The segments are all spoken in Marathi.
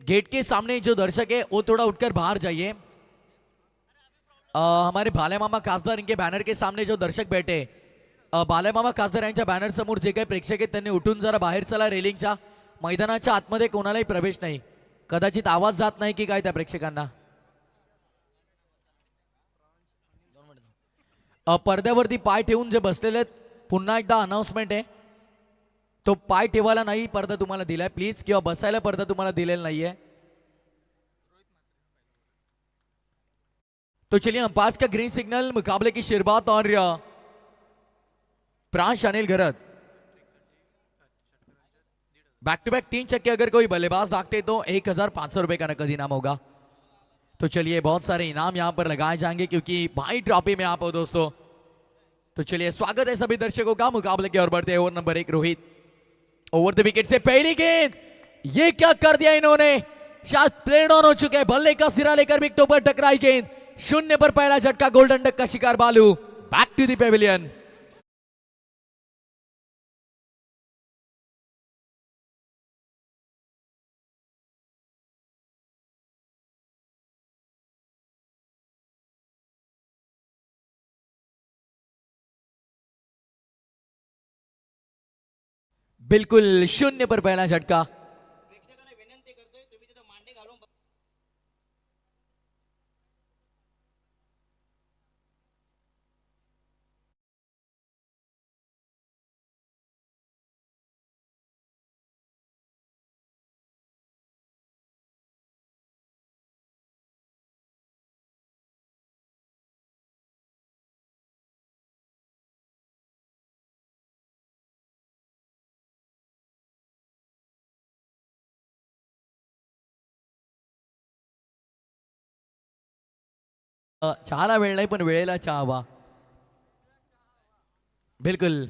गेट के सामने जो दर्शक है वो थोड़ा उठकर बाहर जाइए। हमारे भाले मामा खासदार इनके बॅनर के सामने जो दर्शक बैठे, बाले मामा खासदार यांच्या बॅनर समोर जे काही प्रेक्षक आहेत त्यांनी उठून जरा बाहेर चला। रेलिंगच्या मैदानाच्या आतमध्ये कोणालाही प्रवेश नाही, कदाचित आवाज जात नाही की काय त्या प्रेक्षकांना। पडद्यावरती पाय ठेवून जे बसलेले आहेत, पुन्हा एकदा अनाउन्समेंट आहे, तो पाय ठेवायला नाही पडदा तुम्हाला दिलाय प्लीज, किंवा बसायला पडदा तुम्हाला दिलेला नाहीये। तो चलिए अंपायर्स का ग्रीन सिग्नल, मुकाबले की शुरुआत और प्रांश अनिल गरत बैक टू बैक 3 छक्के अगर कोई बल्लेबाज दागते तो 1500 रुपए का नकद इनाम होगा। तो चलिए बहुत सारे इनाम यहां पर लगाए जाएंगे क्योंकि भाई ट्रॉफी में आप हो दोस्तों। तो चलिए स्वागत है सभी दर्शकों का। मुकाबले की ओर बढ़ते हैं। Over number 1 Rohit, over the wicket से पहली गेंद, ये क्या कर दिया इन्होंने, शायद प्लेन ऑन हो चुके हैं। बल्ले का सिरा लेकर विकेटों पर टकराई गेंद, 0 पर पहला झटका, गोल्डन डक का शिकार बालू। Back to the pavilion. बिल्कुल 0 पर पहला झटका। चहाला वेळ नाही पण वेळेला चहा हवा। बिल्कुल।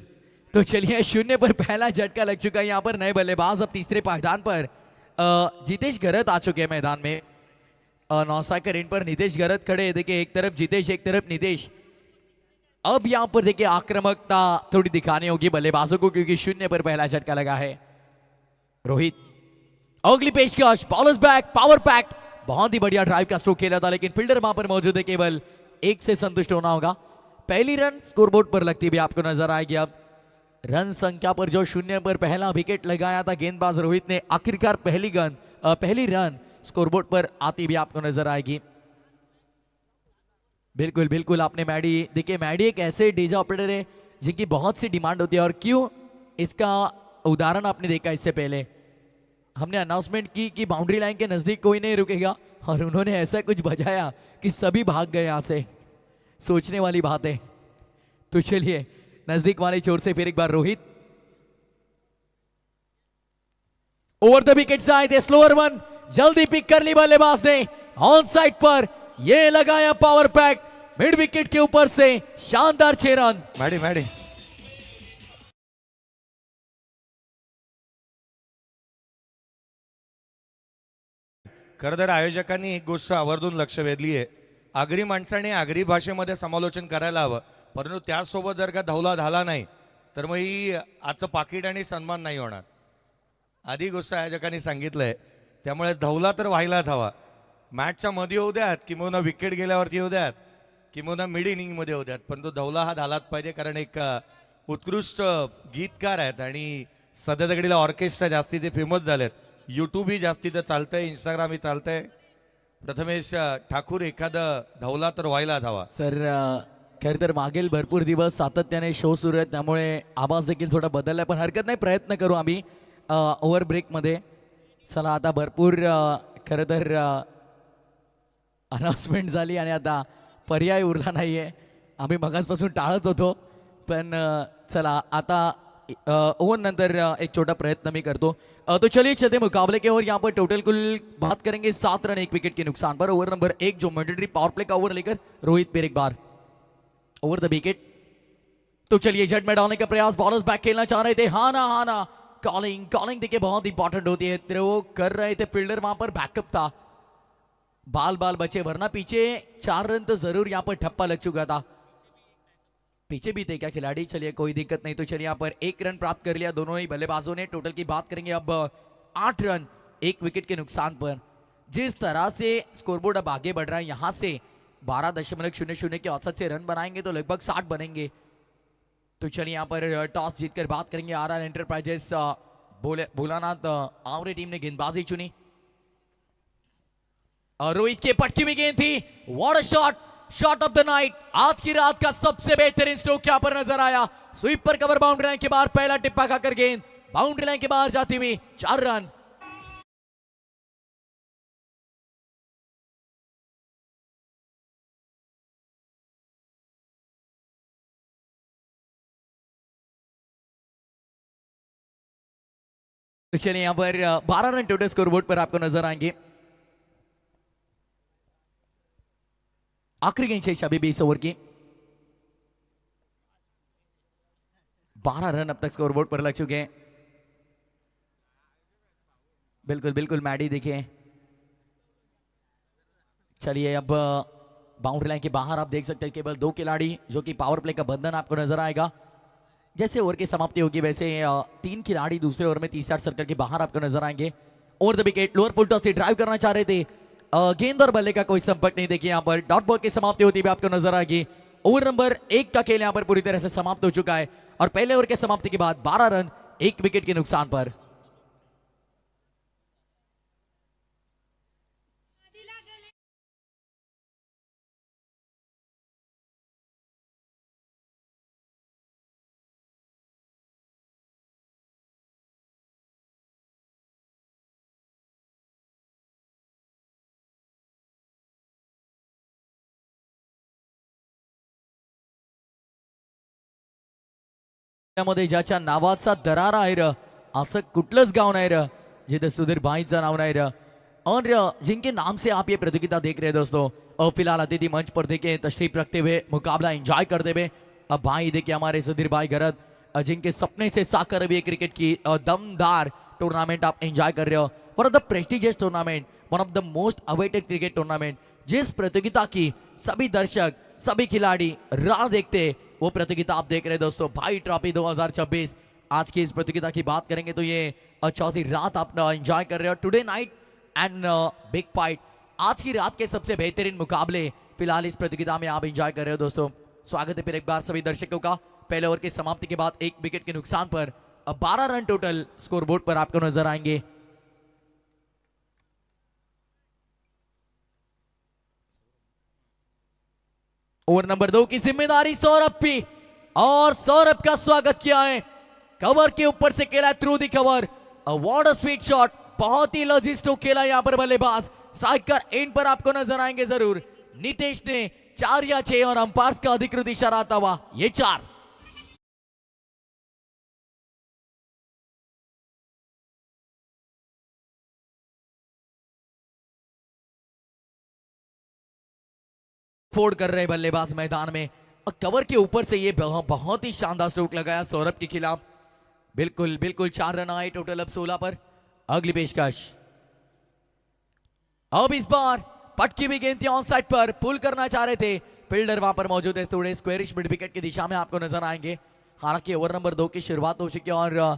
तो चलिए 0 पर पहला झटका लग चुका है यहाँ पर नए बल्लेबाज अब तीसरे पायदान पर जितेश गरत आ चुके हैं मैदान में। नॉन स्ट्राइकर इन पर नितेश गरत खड़े हैं। देखिए एक तरफ जितेश एक तरफ नितेश। अब यहाँ पर देखिए आक्रामकता थोड़ी दिखानी होगी बल्लेबाजों को क्योंकि 0 पर पहला झटका लगा है। रोहित, अगली पेशकश, बॉलर्स बैक, पावर पैक, बहुत ही बढ़िया ड्राइव का स्ट्रोक खेला था लेकिन फील्डर वहां पर मौजूद है, केवल 1 से संतुष्ट होना होगा। पहली रन स्कोरबोर्ड पर लगती भी आपको नजर आएगी। अब रन संख्या पर जो 0 पर पहला विकेट लगाया था गेंदबाज रोहित ने, आखिरकार पहली रन स्कोरबोर्ड पर आती भी आपको नजर आएगी। बिल्कुल बिल्कुल आपने मैडी देखिए, मैडी एक ऐसे डीजा ऑपरेटर है जिनकी बहुत सी डिमांड होती है और क्यों, इसका उदाहरण आपने देखा इससे पहले हमने अनाउंसमेंट की कि बाउंड्री लाइन के नजदीक कोई नहीं रुकेगा और उन्होंने ऐसा कुछ बजाया कि सभी भाग गए यहां से। सोचने वाली बात है। तो चलिए नजदीक वाली छोर से फिर एक बार Rohit, over the wicket side, slower one जल्दी पिक कर ली बल्लेबाज ने ऑन साइड पर, ये लगाया पावर पैक मिड विकेट के ऊपर से, शानदार 6 रन। मैडी खरं तर आयोजकांनी एक गोष्ट आवर्जून लक्ष वेधली आहे, आगरी माणसाने आगरी भाषेमध्ये समालोचन करायला हवं, परंतु त्यासोबत जर का धवला झाला नाही तर मग ही आजचं पाकिट आणि सन्मान नाही होणार। आधी गोष्ट आयोजकांनी सांगितलंय, त्यामुळे धवला तर व्हायलाच हवा। मॅचच्या मध्ये होऊ द्यात किंवा विकेट गेल्यावरती होऊ द्यात किंवा मिड इनिंग मध्ये होऊ द्यात, परंतु धवला हा झालाच पाहिजे कारण एक उत्कृष्ट गीतकार आहेत आणि सध्या तगडीला ऑर्केस्ट्रा जास्तीचे फेमस झालेत, यूट्यूब ही जास्तीचं चालतंय, इंस्टाग्राम ही चालतंय। प्रथमेश ठाकूर एखादं धवला तर व्हायलाच हवा। सर खरं तर मागील भरपूर दिवस सातत्याने शो सुरू आहेत त्यामुळे आवाज देखील थोडा बदललाय, पण हरकत नाही, प्रयत्न करू आम्ही ओव्हर ब्रेकमध्ये। चला आता भरपूर खरं तर अनाउन्समेंट झाली आणि आता पर्याय उरला नाहीये, आम्ही मगासपासून टाळत होतो, पण चला आता ओवर नंतर एक छोटा प्रयत्न मैं करतो। तो चलिए चलते मुकाबले के ओर। यहाँ पर टोटल कुल बात करेंगे 7 रन 1 विकेट के नुकसान पर। ओवर नंबर 1 जो मैंडेटरी पावर प्ले का ओवर लेकर रोहित फिर एक बार ओवर द विकेट। तो चलिए जट में डालने का प्रयास, बॉलर्स बैक खेलना चाह रहे थे, हाँ ना कॉलिंग देखिए बहुत इंपॉर्टेंट होती है, वो कर रहे थे, फील्डर वहां पर बैकअप था, बाल बचे, वरना पीछे 4 रन तो जरूर यहाँ पर ठप्पा लग चुका था, पीछे भी थे क्या खिलाड़ी। चलिए कोई दिक्कत नहीं। तो चलिए यहाँ पर 1 रन प्राप्त कर लिया दोनों ही बल्लेबाजों ने। टोटल की बात करेंगे अब 8 रन एक विकेट के नुकसान पर। जिस तरह से स्कोरबोर्ड अब आगे बढ़ रहा है, यहां से 12.00 के औसत से रन बनाएंगे तो लगभग 60 बनेंगे। तो चलिए यहाँ पर टॉस जीतकर बात करेंगे आरआर एंटरप्राइजेस भोलानाथ आवरे टीम ने गेंदबाजी चुनी और रोहित के पटकी में गेंद थी। What a shot, shot of the Knight. आज की रात का सबसे बेहतरीन स्ट्रोक यहाँ पर नजर आया। स्वीप पर कवर बाउंड्री लाइन के बाहर पहला टिप्पा खाकर गेंद बाउंड्री लाइन के बाहर जाती हुई 4 रन। तो चलिए यहाँ पर 12 रन टोटल स्कोरबोर्ड पर आपको नजर आएंगे। आखिरी गेंद शेष अभी 20 ओवर की। 12 रन अब तक स्कोरबोर्ड पर लग चुके हैं। बिल्कुल बिल्कुल मैडी देखिए। चलिए अब बाउंड्री लाइन के बाहर आप देख सकते हैं केवल 2 खिलाड़ी, जो कि पावर प्ले का बंधन आपको नजर आएगा। जैसे ओवर की समाप्ति होगी वैसे 3 खिलाड़ी दूसरे ओवर में 30 सर्कल के बाहर आपको नजर आएंगे। Over the wicket lower full toss say drive करना चाह रहे थे। गेंद और बल्ले का कोई संपर्क नहीं। देखिए यहाँ पर डॉट बॉल की समाप्ति होती हुई आपको नजर आएगी। ओवर नंबर 1 का खेल यहाँ पर पूरी तरह से समाप्त हो चुका है और पहले ओवर के समाप्ति के बाद 12 रन 1 विकेट के नुकसान पर। मध्ये ज्याच्या नावाचा दरारा आहे र, असं कुठलंच गाव नाही र जिथे सुधीर भाईचं नाव नाही र। और जिनके नाम से आप ये प्रतियोगिता देख रहे हैं दोस्तों, फिलहाल अतिथि मंच पर देखिए तशरीफ रखते हुए मुकाबला एंजॉय करते हुए अब भाई देखिए हमारे सुधीर भाई गरद, जिनके सपने से साकार हुई क्रिकेट की दमदार टूर्नामेंट आप एंजॉय कर रहे हो। One of the prestigious tournament, one of the most awaited cricket tournament, जिस प्रतियोगिता की सभी दर्शक सभी खिलाड़ी राह देखते, वो प्रतियोगिता आप देख रहे हैं दोस्तों, भाई ट्रॉफी 2026। आज की इस प्रतियोगिता की बात करेंगे तो ये चौथी रात आप एंजॉय कर रहे हो। Today Knight end big fight, आज की रात के सबसे बेहतरीन मुकाबले फिलहाल इस प्रतियोगिता में आप एंजॉय कर रहे हो दोस्तों। स्वागत है फिर एक बार सभी दर्शकों का। पहले ओवर की समाप्ति के बाद 1 विकेट के नुकसान पर 12 रन टोटल स्कोरबोर्ड पर आपको नजर आएंगे। ओवर नंबर 2 की जिम्मेदारी सौरभ की, और सौरभ का स्वागत किया है। कवर के ऊपर से खेला through the cover, what a sweet shot. बहुत ही लजीज स्ट्रोक खेला यहां पर बल्लेबाज। स्ट्राइकर एंड पर आपको नजर आएंगे जरूर। नितेश ने 4 या 6 और अंपायर्स का अधिकृत इशारा आता हुआ ये 4। फोड़ कर रहे बल्लेबाज मैदान में, और कवर के ऊपर से ये बहुत ही शानदार स्ट्रोक लगाया सौरभ के खिलाफ। बिल्कुल बिल्कुल 4 रन आए टोटल अब 16 पर। अगली पेशकश, अब इस बार पटकी हुई गेंद थी ऑन साइड पर, पुल करना चाह रहे थे, फील्डर वहां पर मौजूद है। थोड़े स्क्वेरिश मिड विकेट की दिशा में आपको नजर आएंगे। हालांकि ओवर नंबर 2 की शुरुआत हो चुकी है और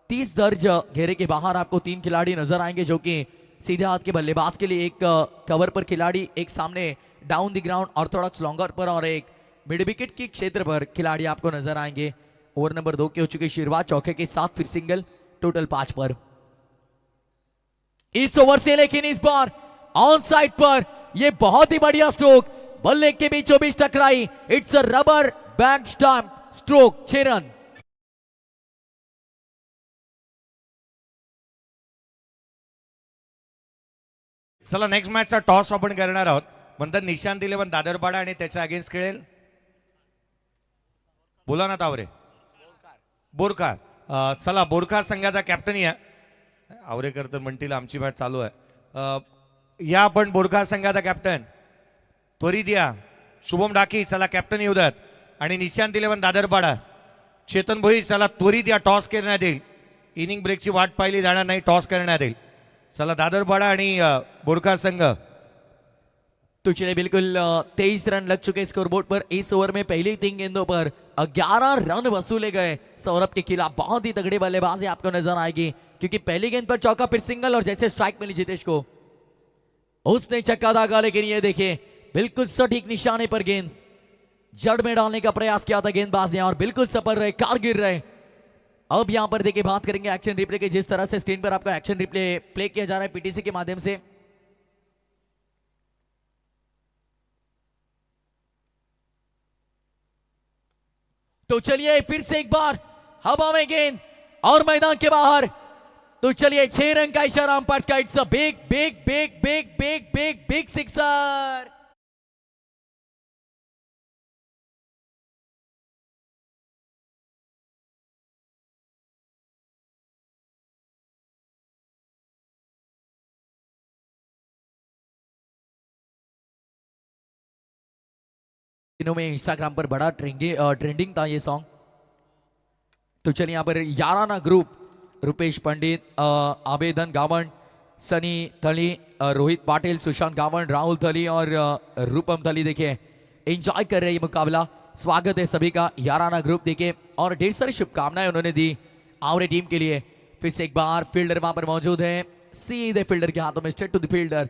30 दर्ज घेरे के बाहर आपको 3 खिलाड़ी नजर आएंगे, जो कि सीधे हाथ के बल्लेबाज के लिए एक कवर पर खिलाड़ी, एक सामने डाउन द ग्राउंड ऑर्थोडॉक्स लॉन्गर पर, और एक मिड विकेट के क्षेत्र पर खिलाड़ी आपको नजर आएंगे। ओवर नंबर 2 की हो चुकी शुरुआत, चौके के साथ फिर सिंगल, टोटल 5 पर इस ओवर से। लेकिन इस बार ऑन साइड पर यह बहुत ही बढ़िया स्ट्रोक, बल्ले के बीचों बीच टकराई। It's a rubber band stump stroke, 6 run. चला नेक्स्ट मॅचचा टॉस आपण करणार आहोत। म्हणतात निशांत इलेव्हन दादरपाडा आणि त्याच्या अगेन्स्ट खेळेल बोला ना तावरे बोरकार। चला बोरकार संघाचा कॅप्टन या आवरेकर तर म्हणतील आमची मॅच चालू आहे। या आपण बोरकार संघाचा कॅप्टन त्वरित या। शुभम डाकी चला कॅप्टन येऊ द्यात, आणि निशांत इलेव्हन दादरपाडा चेतन भोई चला त्वरित या। टॉस करण्यात येईल, इनिंग ब्रेकची वाट पाहिली जाणार नाही, टॉस करण्यात येईल। चला दादरपाडा आणि बोरकार संघ तो चलिए बिल्कुल 23 रन लग चुके स्कोरबोर्ड पर। इस ओवर में पहली 3 गेंदों पर 11 रन वसूले गए सौरभ के खिलाफ। बहुत ही तगड़ी बल्लेबाजी आपको नजर आएगी, क्योंकि पहली गेंद पर चौका फिर सिंगल और जैसे स्ट्राइक मिली जितेश को, उसने छक्का दागा। लेकिन ये देखिए बिल्कुल सटीक निशाने पर गेंद जड़ में डालने का प्रयास किया था गेंदबाज ने और बिल्कुल सफल रहे, कारगिर रहे। अब यहां पर देखिए बात करेंगे एक्शन रिप्ले के। जिस तरह से स्क्रीन पर आपका एक्शन रिप्ले प्ले किया जा रहा है पीटीसी के माध्यम से, तो चलिए फिर से एक बार हवा में गेंद और मैदान के बाहर। तो चलिए 6 रन का इशारा अंपायर का। It's a big big big big big big big sixer. दिनों में इंस्टाग्राम पर बड़ा ट्रेंडिंग था ये सॉन्ग। तो चलिए यहाँ पर याराना ग्रुप, रुपेश पंडित, आबेदन गावंड, सनी थली, रोहित पाटिल, सुशांत गावंड, राहुल थली और रूपम थली देखिए एंजॉय कर रहे हैं ये मुकाबला। स्वागत है सभी का याराना ग्रुप देखिए, और ढेर सारी शुभकामनाएं उन्होंने दी आवरे टीम के लिए। फिर से एक बार फील्डर वहां पर मौजूद है, सीधे फील्डर के हाथों में, स्ट्रेट टू द फील्डर।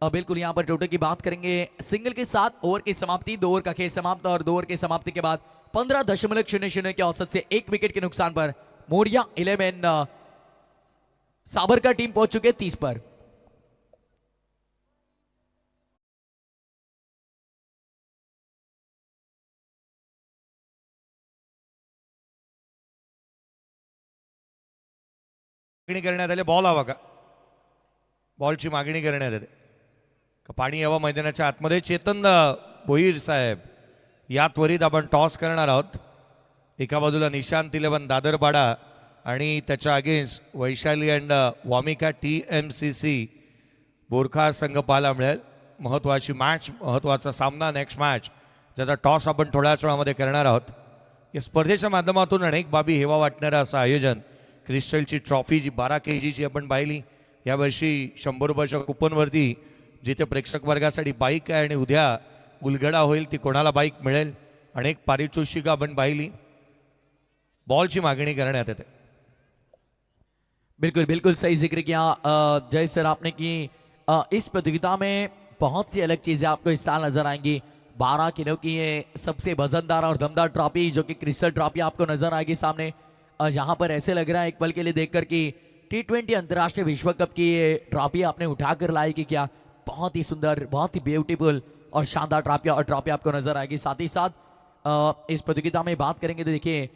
अब बिल्कुल यहां पर टोटल की बात करेंगे सिंगल के साथ ओवर की समाप्ति, 2 ओवर का खेल समाप्त, और 2 ओवर की समाप्ति के बाद 15.00 के औसत से 1 विकेट के नुकसान पर मोरिया 11 साबरकर टीम पहुंच चुके 30 पर। मागणी करण्यात आली, बॉल हवा का, बॉलची मागणी करण्यात आली का, पाणी हवा मैदानाच्या आतमध्ये। चेतन भोईर साहेब या त्वरित आपण टॉस करणार आहोत। एका बाजूला निशांत 11 दादरपाडा आणि त्याच्या against Vaishali and Wamiqa TMCC बोरखा संघ पाहायला मिळेल। महत्त्वाची मॅच, महत्त्वाचा सामना, नेक्स्ट मॅच, ज्याचा टॉस आपण थोड्याच वेळामध्ये करणार आहोत। या स्पर्धेच्या माध्यमातून अनेक बाबी हेवा वाटणारं असं आयोजन, क्रिस्टलची ट्रॉफी जी 12 kgची आपण पाहिली, यावर्षी 100 रुपयाच्या कुपनवरती जिथे प्रेक्षक वर्गासाठी बाईक आहे आणि उद्या उलगडा होईल ती कोणाला बाईक मिळेल, अनेक पारितोषिकं आपण पाहिली। बॉलची मागणी करण्यात येते। बिल्कुल बिल्कुल सही जिक्र किया जय सर आपने कि इस प्रतियोगिता में बहुत सी अलग चीजें आपको इस साल नजर आएंगी। 12 किलो की ये सबसे वजनदार और दमदार ट्रॉफी जो कि क्रिस्टल ट्रॉफी आपको नजर आएगी सामने। यहाँ पर ऐसे लग रहा है एक पल के लिए देखकर कि T20 अंतर्राष्ट्रीय विश्व कप की ये ट्रॉफी आपने उठाकर लाई कि क्या। बहुत ही सुंदर, बहुत ही ब्यूटीफुल और शानदार ट्रॉफी आपको नजर आएगी। साथ ही साथ इस प्रतियोगिता में बात करेंगे तो देखिए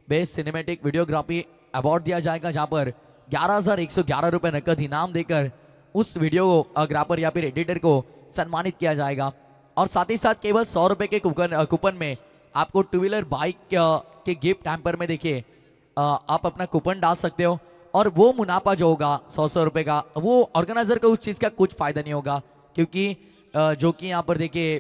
बेस्ट सिनेमेटिक वीडियोग्राफी अवार्ड दिया जाएगा, जहां पर 11,111 रुपए नकद इनाम देकर उस वीडियोग्राफर या फिर एडिटर को सम्मानित किया जाएगा। और साथ ही साथ केवल 100 रुपए के कूपन में आपको 2 व्हीलर बाइक के गिफ्ट हैम्पर में देखिए आप अपना कूपन डाल सकते हो, और वो मुनाफा जो होगा 100 रुपए का, वो ऑर्गेनाइजर को उस चीज़ का कुछ फायदा नहीं होगा, क्योंकि जो कि यहाँ पर देखिए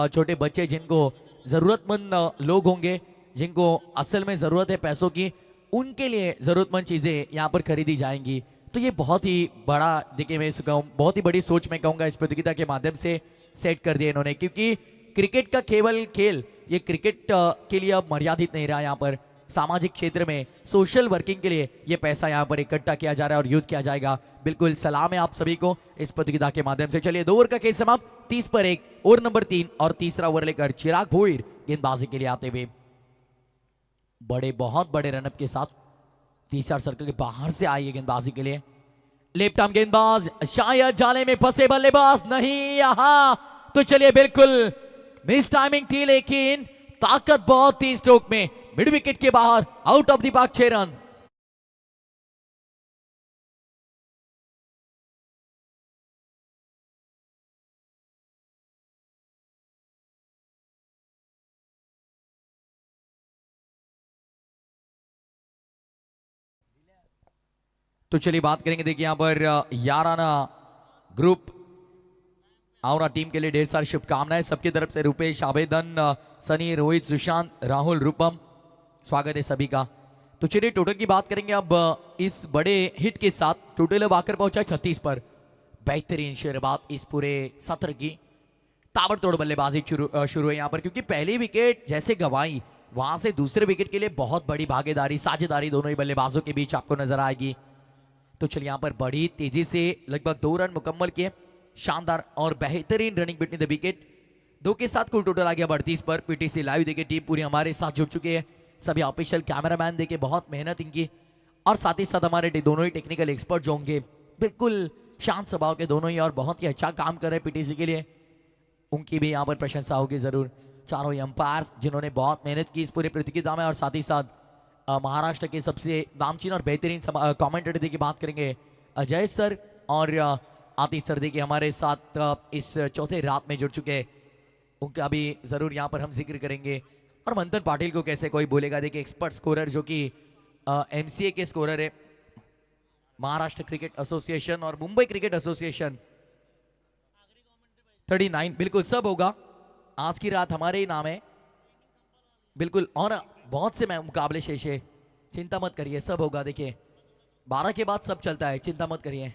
छोटे बच्चे जिनको ज़रूरतमंद लोग होंगे, जिनको असल में ज़रूरत है पैसों की, उनके लिए ज़रूरतमंद चीज़ें यहाँ पर खरीदी जाएंगी। तो ये बहुत ही बड़ा देखिए मैं बहुत ही बड़ी सोच मैं कहूँगा इस प्रतियोगिता के माध्यम से सेट कर दिया इन्होंने, क्योंकि क्रिकेट का केवल खेल ये क्रिकेट के लिए अब मर्यादित नहीं रहा। यहाँ पर सामाजिक क्षेत्र में सोशल वर्किंग के लिए ये पैसा यहाँ पर इकट्ठा किया जा रहा है और यूज किया जाएगा। बिल्कुल सलाम है आप सभी को इस प्रतियोगिता के माध्यम से। चलिए 2 ओवर का खेल समाप्त, 30 पर 1, ओवर नंबर 3 और तीसरा ओवर लेकर चिराग भोईर गेंदबाजी के लिए आते हुए बहुत बड़े रनअप के साथ तीसरा सर्कल के बाहर से आई है गेंदबाजी के लिए। लेफ्ट आर्म गेंदबाज शायद जाले में फंसे, बल्लेबाज नहीं यहां। तो चलिए बिल्कुल मिस टाइमिंग थी, लेकिन ताकत बहुत थी स्ट्रोक में। मिड विकेट के बाहर, out of the park 6 run. तो चलिए बात करेंगे देखिए यहाँ पर याराना ग्रुप आवरा टीम के लिए ढेर सारी शुभकामनाएं सबकी तरफ से। रुपेश, आवेदन, सनी, रोहित, सुशांत, राहुल, रूपम, स्वागत है सभी का। तो चलिए टोटल की बात करेंगे अब इस बड़े हिट के साथ। टोटल अब आकर पहुंचा 36 पर। बेहतरीन शुरुआत इस पूरे सत्र की ताबड़तोड़ बल्लेबाजी शुरू है यहाँ पर, क्योंकि पहली विकेट जैसे गंवाई वहां से दूसरे विकेट के लिए बहुत बड़ी भागीदारी साझेदारी दोनों ही बल्लेबाजों के बीच आपको नजर आएगी। तो चलिए यहाँ पर बड़ी तेजी से लगभग 2 रन मुकम्मल किए, शानदार और बेहतरीन रनिंग बिटवीन द विकेट। 2 के साथ कुल टोटल आ गया 32 पर। पीटीसी लाइव देखिए टीम पूरी हमारे साथ जुड़ चुकी है, सभी ऑफिशियल कैमरामैन देखिए बहुत मेहनत इनकी, और साथ ही साथ हमारे दोनों ही टेक्निकल एक्सपर्ट जो होंगे बिल्कुल शांत स्वभाव के दोनों ही और बहुत ही अच्छा काम कर रहे हैं पीटीसी के लिए, उनकी भी यहाँ पर प्रशंसा होगी जरूर। चारों ही अंपायर्स जिन्होंने बहुत मेहनत की इस पूरे प्रतियोगिता में, और साथ ही साथ महाराष्ट्र के सबसे नामचीन और बेहतरीन कमेंटेटर की बात करेंगे अजय सर, और आतिश सर देखिए हमारे साथ इस चौथे रात में जुड़ चुके हैं, उनका भी जरूर यहाँ पर हम जिक्र करेंगे। और मंथन पाटिल को कैसे कोई बोलेगा, देखिए एक्सपर्ट स्कोरर जो कि एमसीए के स्कोरर है, महाराष्ट्र क्रिकेट एसोसिएशन और मुंबई क्रिकेट एसोसिएशन 39 बिल्कुल सब होगा आज की रात हमारे ही नाम है बिल्कुल, और बहुत से मुकाबले शेष है, चिंता मत करिए सब होगा। देखिए 12 के बाद सब चलता है, चिंता मत करिए।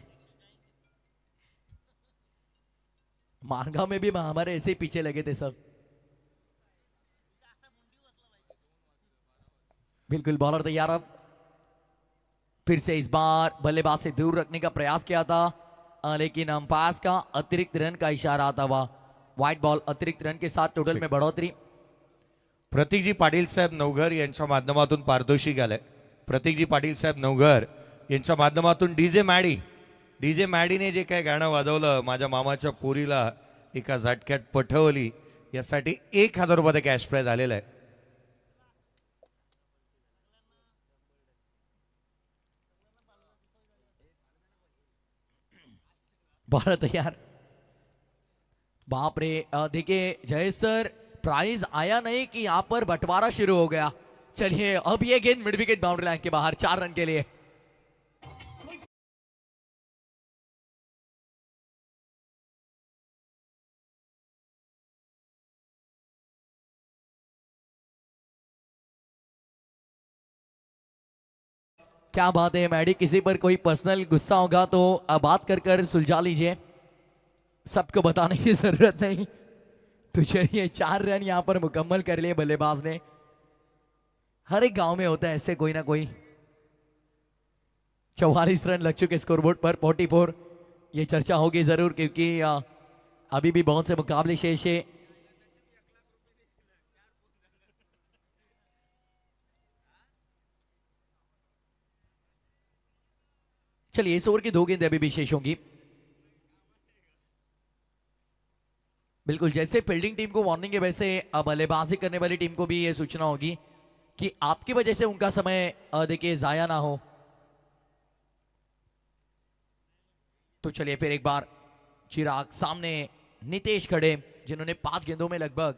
मारगांव में भी हमारे ऐसे ही पीछे लगे थे सब। बिल्कुल बॉलर तैयार, अब फिर से इस बार बल्लेबाज से दूर रखने का प्रयास किया था, लेकिन अंपायर का अतिरिक्त रन का इशारा आता हुआ व्हाइट बॉल, अतिरिक्त रन के साथ टोटल में बढ़ोतरी। प्रतीकजी पाटील साहेब नवघर यांच्या माध्यमातून पारितोषिक आलंय। प्रतीकजी पाटील साहेब नवघर यांच्या माध्यमातून डीजे मॅडीने जे काय गाणं वाजवलं माझ्या मामाच्या पोरीला एका झटक्यात पठवली, यासाठी 1000 रुपये कॅश प्राइज आलेला आहे। बॉलर तैयार, बाप रे, देखिए जय सर प्राइज आया नहीं कि यहां पर बंटवारा शुरू हो गया। चलिए अब ये गेंद मिड विकेट बाउंड्री लाइन के बाहर 4 रन के लिए। क्या बात है मैडी, किसी पर कोई पर्सनल गुस्सा होगा तो बात कर सुलझा लीजिए, सबको बताने की जरूरत नहीं। तो चलिए 4 रन यहां पर मुकम्मल कर लिए बल्लेबाज ने। हर एक गांव में होता है ऐसे कोई ना कोई। 44 रन लग चुके स्कोरबोर्ड पर, 44। ये चर्चा होगी जरूर क्योंकि अभी भी बहुत से मुकाबले शेष है। चलिए इस ओवर की 2 गेंदें अभी भी शेष होंगी। बिल्कुल जैसे फील्डिंग टीम को वार्निंग है, वैसे बल्लेबाजी करने वाली टीम को भी ये सूचना होगी कि आपकी वजह से उनका समय देखिए जाया ना हो। तो चलिए फिर एक बार चिराग सामने, नितेश खड़े जिन्होंने 5 गेंदों में लगभग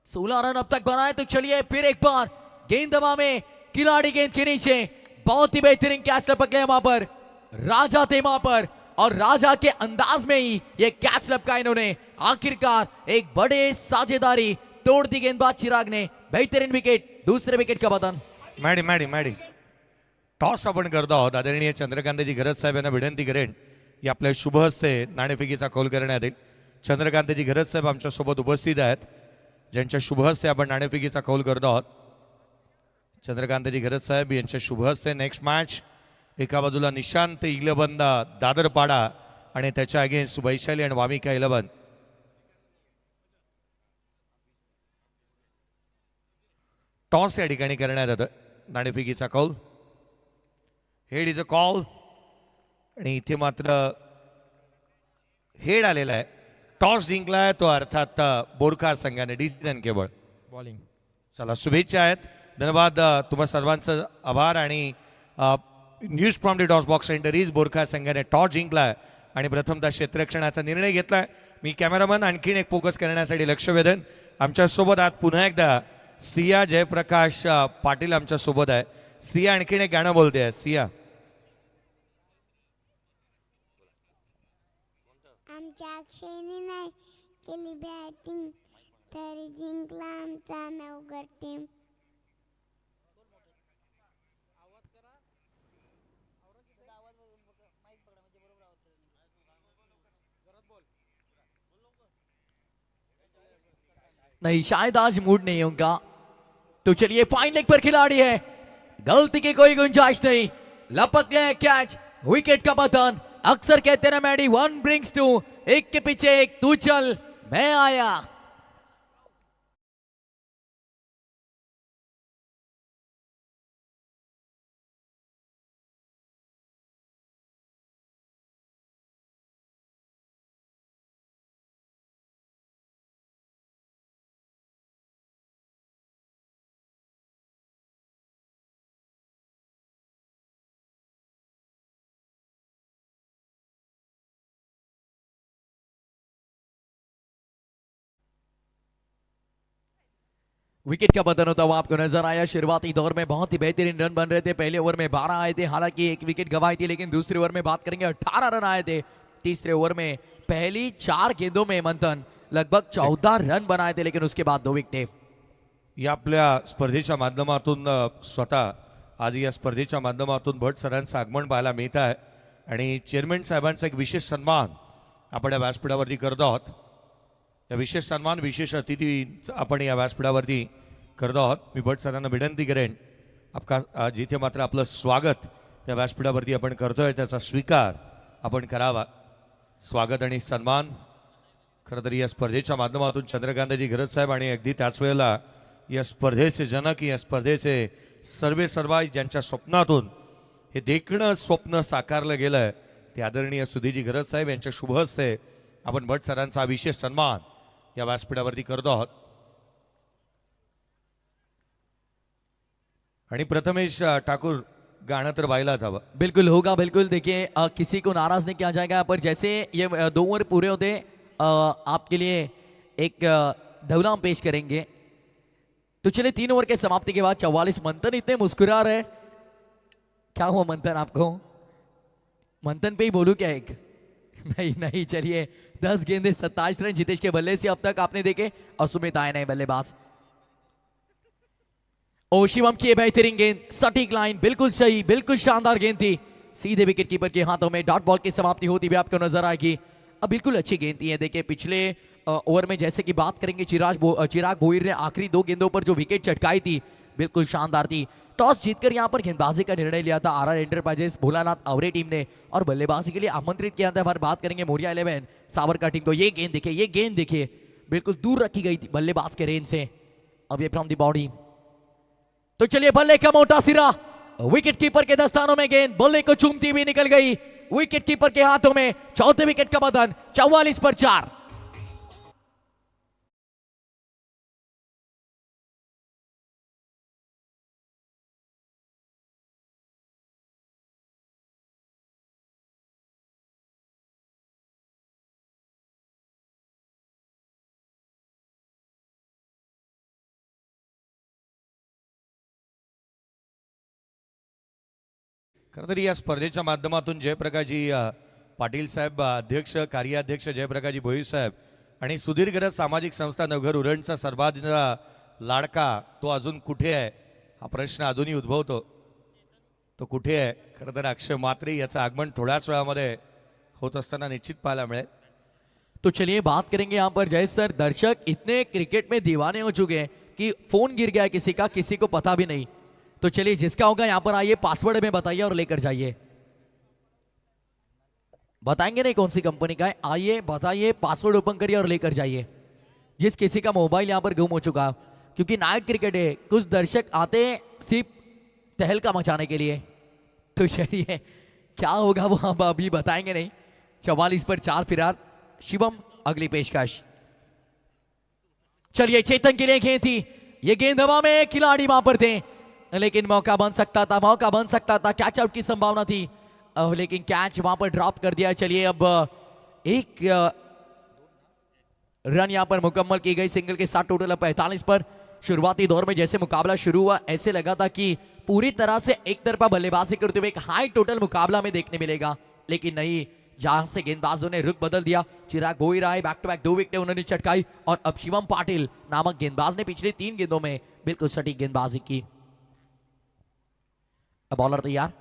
16 रन अब तक बनाए। तो चलिए फिर एक बार गेंद दबा में खिलाड़ी गेंद के नीचे, बहुत ही बेहतरीन कैच लपक गया वहां पर, राजा थे वहां पर, और राजा के अंदाज में ही ये कैच लपका इन्होंने। आखिरकार एक बड़े साझेदारी तोड़ दी गेंदबाज चिराग ने, बेहतरीन विकेट, दूसरे विकेट का बदन। मॅडी टॉस आपण करतो आहोत। आदरणीय चंद्रकांतजी घरत साहेब यांना विनंती करेन की आपल्या शुभ हस्ते नाणेफेकीचा कौल करण्यात येईल। चंद्रकांतजी घरत साहेब आमच्या सोबत उपस्थित आहेत, ज्यांच्या शुभ हस्ते आपण नाणेफेकीचा कौल करतो आहोत। चंद्रकांतजी घरत साहेब यांच्या शुभ हस्ते नेक्स्ट मॅच, एका बाजूला निशांत 11 दादरपाडा आणि त्याच्या अगेन्स्ट वैशाली आणि वामिका 11। टॉस या ठिकाणी करण्यात येतं, नाणेफेकीचा कौल, हेड इज अ कॉल, आणि इथे मात्र हेड आलेला आहे। टॉस जिंकलाय तो अर्थात बोरखा संघाने, डिसिजन केवळ बॉलिंग। चला शुभेच्छा आहेत, धन्यवाद तुम्हा सर्वांचं आभार। आणि news from the toss box center is बोरखा संघाने टॉस जिंकलाय आणि प्रथमतः क्षेत्ररक्षणाचा निर्णय घेतलाय। मी कॅमेरामन आणखीन एक फोकस करण्यासाठी लक्ष वेधन, आमच्या सोबत आज पुन्हा एकदा सिया जयप्रकाश पाटील आमच्या सोबत आहे। सिया आणखीन एक गाणं बोलते आहे। सिया, आमच्या अक्षयने नाही केली बॅटिंग तरी जिंकला आमचा नवघर टीम। नहीं, शायद आज मूड नहीं है उनका। तो चलिए फाइन लेग पर खिलाड़ी है, गलती की कोई गुंजाइश नहीं, लपक गया कैच, विकेट का पतन। अक्सर कहते ना मैडी, वन ब्रिंग्स टू, एक के पीछे एक, तू चल मैं आया। विकेट का पतन होता हुआ आपको नजर आया। शुरुआती दौर में बहुत ही बेहतरीन रन बन रहे थे, पहले ओवर में 12 आए थे, हालांकि एक विकेट गंवाई थी, लेकिन दूसरे ओवर में बात करेंगे 18 रन आए थे। तीसरे ओवर में पहली 4 गेंदों में मंथन लगभग 14 रन बनाए थे, लेकिन उसके बाद 2 विकेट। या आपल्या स्पर्धेच्या माध्यमातून स्वतः आज या स्पर्धेच्या माध्यमातून भट सरांचं आगमन पाहायला मिळत आहे आणि चेअरमॅन साहेबांचा एक विशेष सन्मान आपण या व्यासपीठावरती करत आहोत। या विशेष सन्मान, विशेष अतिथी आपण या व्यासपीठावरती करत आहोत। मी भट सरांना विनंती करेन, आपका जिथे मात्र आपलं स्वागत या व्यासपीठावरती आपण करतोय त्याचा स्वीकार आपण करावा। स्वागत आणि सन्मान खरं तर या स्पर्धेच्या माध्यमातून चंद्रकांतजी घरत साहेब आणि अगदी त्याच वेळेला या स्पर्धेचे जनक, या स्पर्धेचे सर्वे सर्वा ज्यांच्या स्वप्नातून हे देखणं स्वप्न साकारलं गेलंय ते आदरणीय सुधीजी घरत साहेब यांच्या शुभ हस्ते आपण भट सरांचा विशेष सन्मान या व्यासपीठावरती करतो आहोत। आणि प्रथमेश ठाकूर गाणं तर व्हायलाच हवं। बिल्कुल होगा, बिल्कुल। देखिए किसी को नाराज नहीं किया जाएगा, पर जैसे ये 2 ओवर पूरे होते आपके लिए एक धवला हम पेश करेंगे। तो चलिए 3 ओवर के समाप्ति के बाद 44। मंथन इतने मुस्कुरा रहे, क्या हुआ मंथन आपको? मंथन पे ही बोलूं क्या एक? नहीं नहीं, चलिए 10 गेंदे 27 रन जितेश के बल्ले से अब तक आपने देखे, और सुमित आए नहीं बल्लेबाज। ओ शिवम की बेहतरीन गेंद, सटीक लाइन, बिल्कुल सही, बिल्कुल शानदार गेंद थी, सीधे विकेट कीपर के हाथों में। डॉट बॉल की समाप्ति होती हुई आपको नजर आएगी। अब बिल्कुल अच्छी गेंद थी है। देखिए पिछले ओवर में जैसे कि बात करेंगे चिराग भोईर ने आखिरी 2 गेंदों पर जो विकेट चटकाई थी, बिल्कुल शानदार थी। टॉस जीतकर यहां पर गेंदबाजी का निर्णय लिया था आरआर एंटरप्राइजेस भोलानाथ अवरे टीम ने, और बल्लेबाजी के लिए आमंत्रित किया था। बात करेंगे मोरिया 11 सावरकर टीम को। ये गेंद देखिए, ये गेंद देखिए, बिल्कुल दूर रखी गई थी बल्लेबाज के रेंज से, अवे फ्रॉम द बॉडी। तो चलिए बल्ले का मोटा सिरा, विकेट कीपर के दस्तानों में गेंद बल्ले को चूमती हुई निकल गई, विकेट कीपर के हाथों में। चौथे विकेट का बदन, 44 पर 4। खरं तर या स्पर्धेच्या माध्यमातून जयप्रकाशजी पाटील साहेब अध्यक्ष, कार्याध्यक्ष जयप्रकाशजी भोईर साहेब आणि सुदीर्घ सामाजिक संस्था नवघर उरणचा सर्वाधिक लाडका तो अजून कुठे आहे हा प्रश्न अजूनही उद्भवतो। तो कुठे आहे? खरं तर अक्षय मात्रे याचं आगमन थोड्याच वेळामध्ये होत असताना निश्चित पाहायला मिळेल। तो चलिए बात करेंगे यहाँ पर जय सर, दर्शक इतने क्रिकेट में दीवाने हो चुके हैं कि फोन गिर गया किसी का, किसी को पता भी नहीं। तो चलिए जिसका होगा यहाँ पर आइए, पासवर्ड में बताइए और लेकर जाइए। बताएंगे नहीं कौन सी कंपनी का है, आइए बताइए, पासवर्ड ओपन करिए और लेकर जाइए। जिस किसी का मोबाइल यहाँ पर गुम हो चुका, क्योंकि नाइट क्रिकेट है, कुछ दर्शक आते हैं सिर्फ तहलका मचाने के लिए। तो चलिए क्या होगा वो हम अभी बताएंगे नहीं। 44 पर 4 फिरार। शिवम अगली पेशकश। चलिए चेतन के लिए गेंद थी, ये गेंद हवा में, खिलाड़ी वहां पर थे, लेकिन मौका बन सकता था, मौका बन सकता था, कैच आउट की संभावना थी, लेकिन कैच वहां पर ड्रॉप कर दिया। चलिए अब एक रन यहां पर मुकम्मल की गई, सिंगल के साथ टोटल 45 पर। शुरुआती दौर में जैसे मुकाबला शुरू हुआ ऐसे लगा था कि पूरी तरह से एक तरफा बल्लेबाजी करते हुए एक हाई टोटल मुकाबला में देखने मिलेगा, लेकिन नहीं, जहां से गेंदबाजों ने रुख बदल दिया। चिराग भोईर आए, बैक टू बैक 2 विकेटें उन्होंने चटकाई, और अब शिवम पाटिल नामक गेंदबाज ने पिछले 3 गेंदों में बिल्कुल सटीक गेंदबाजी की। अब बॉलर तैयार,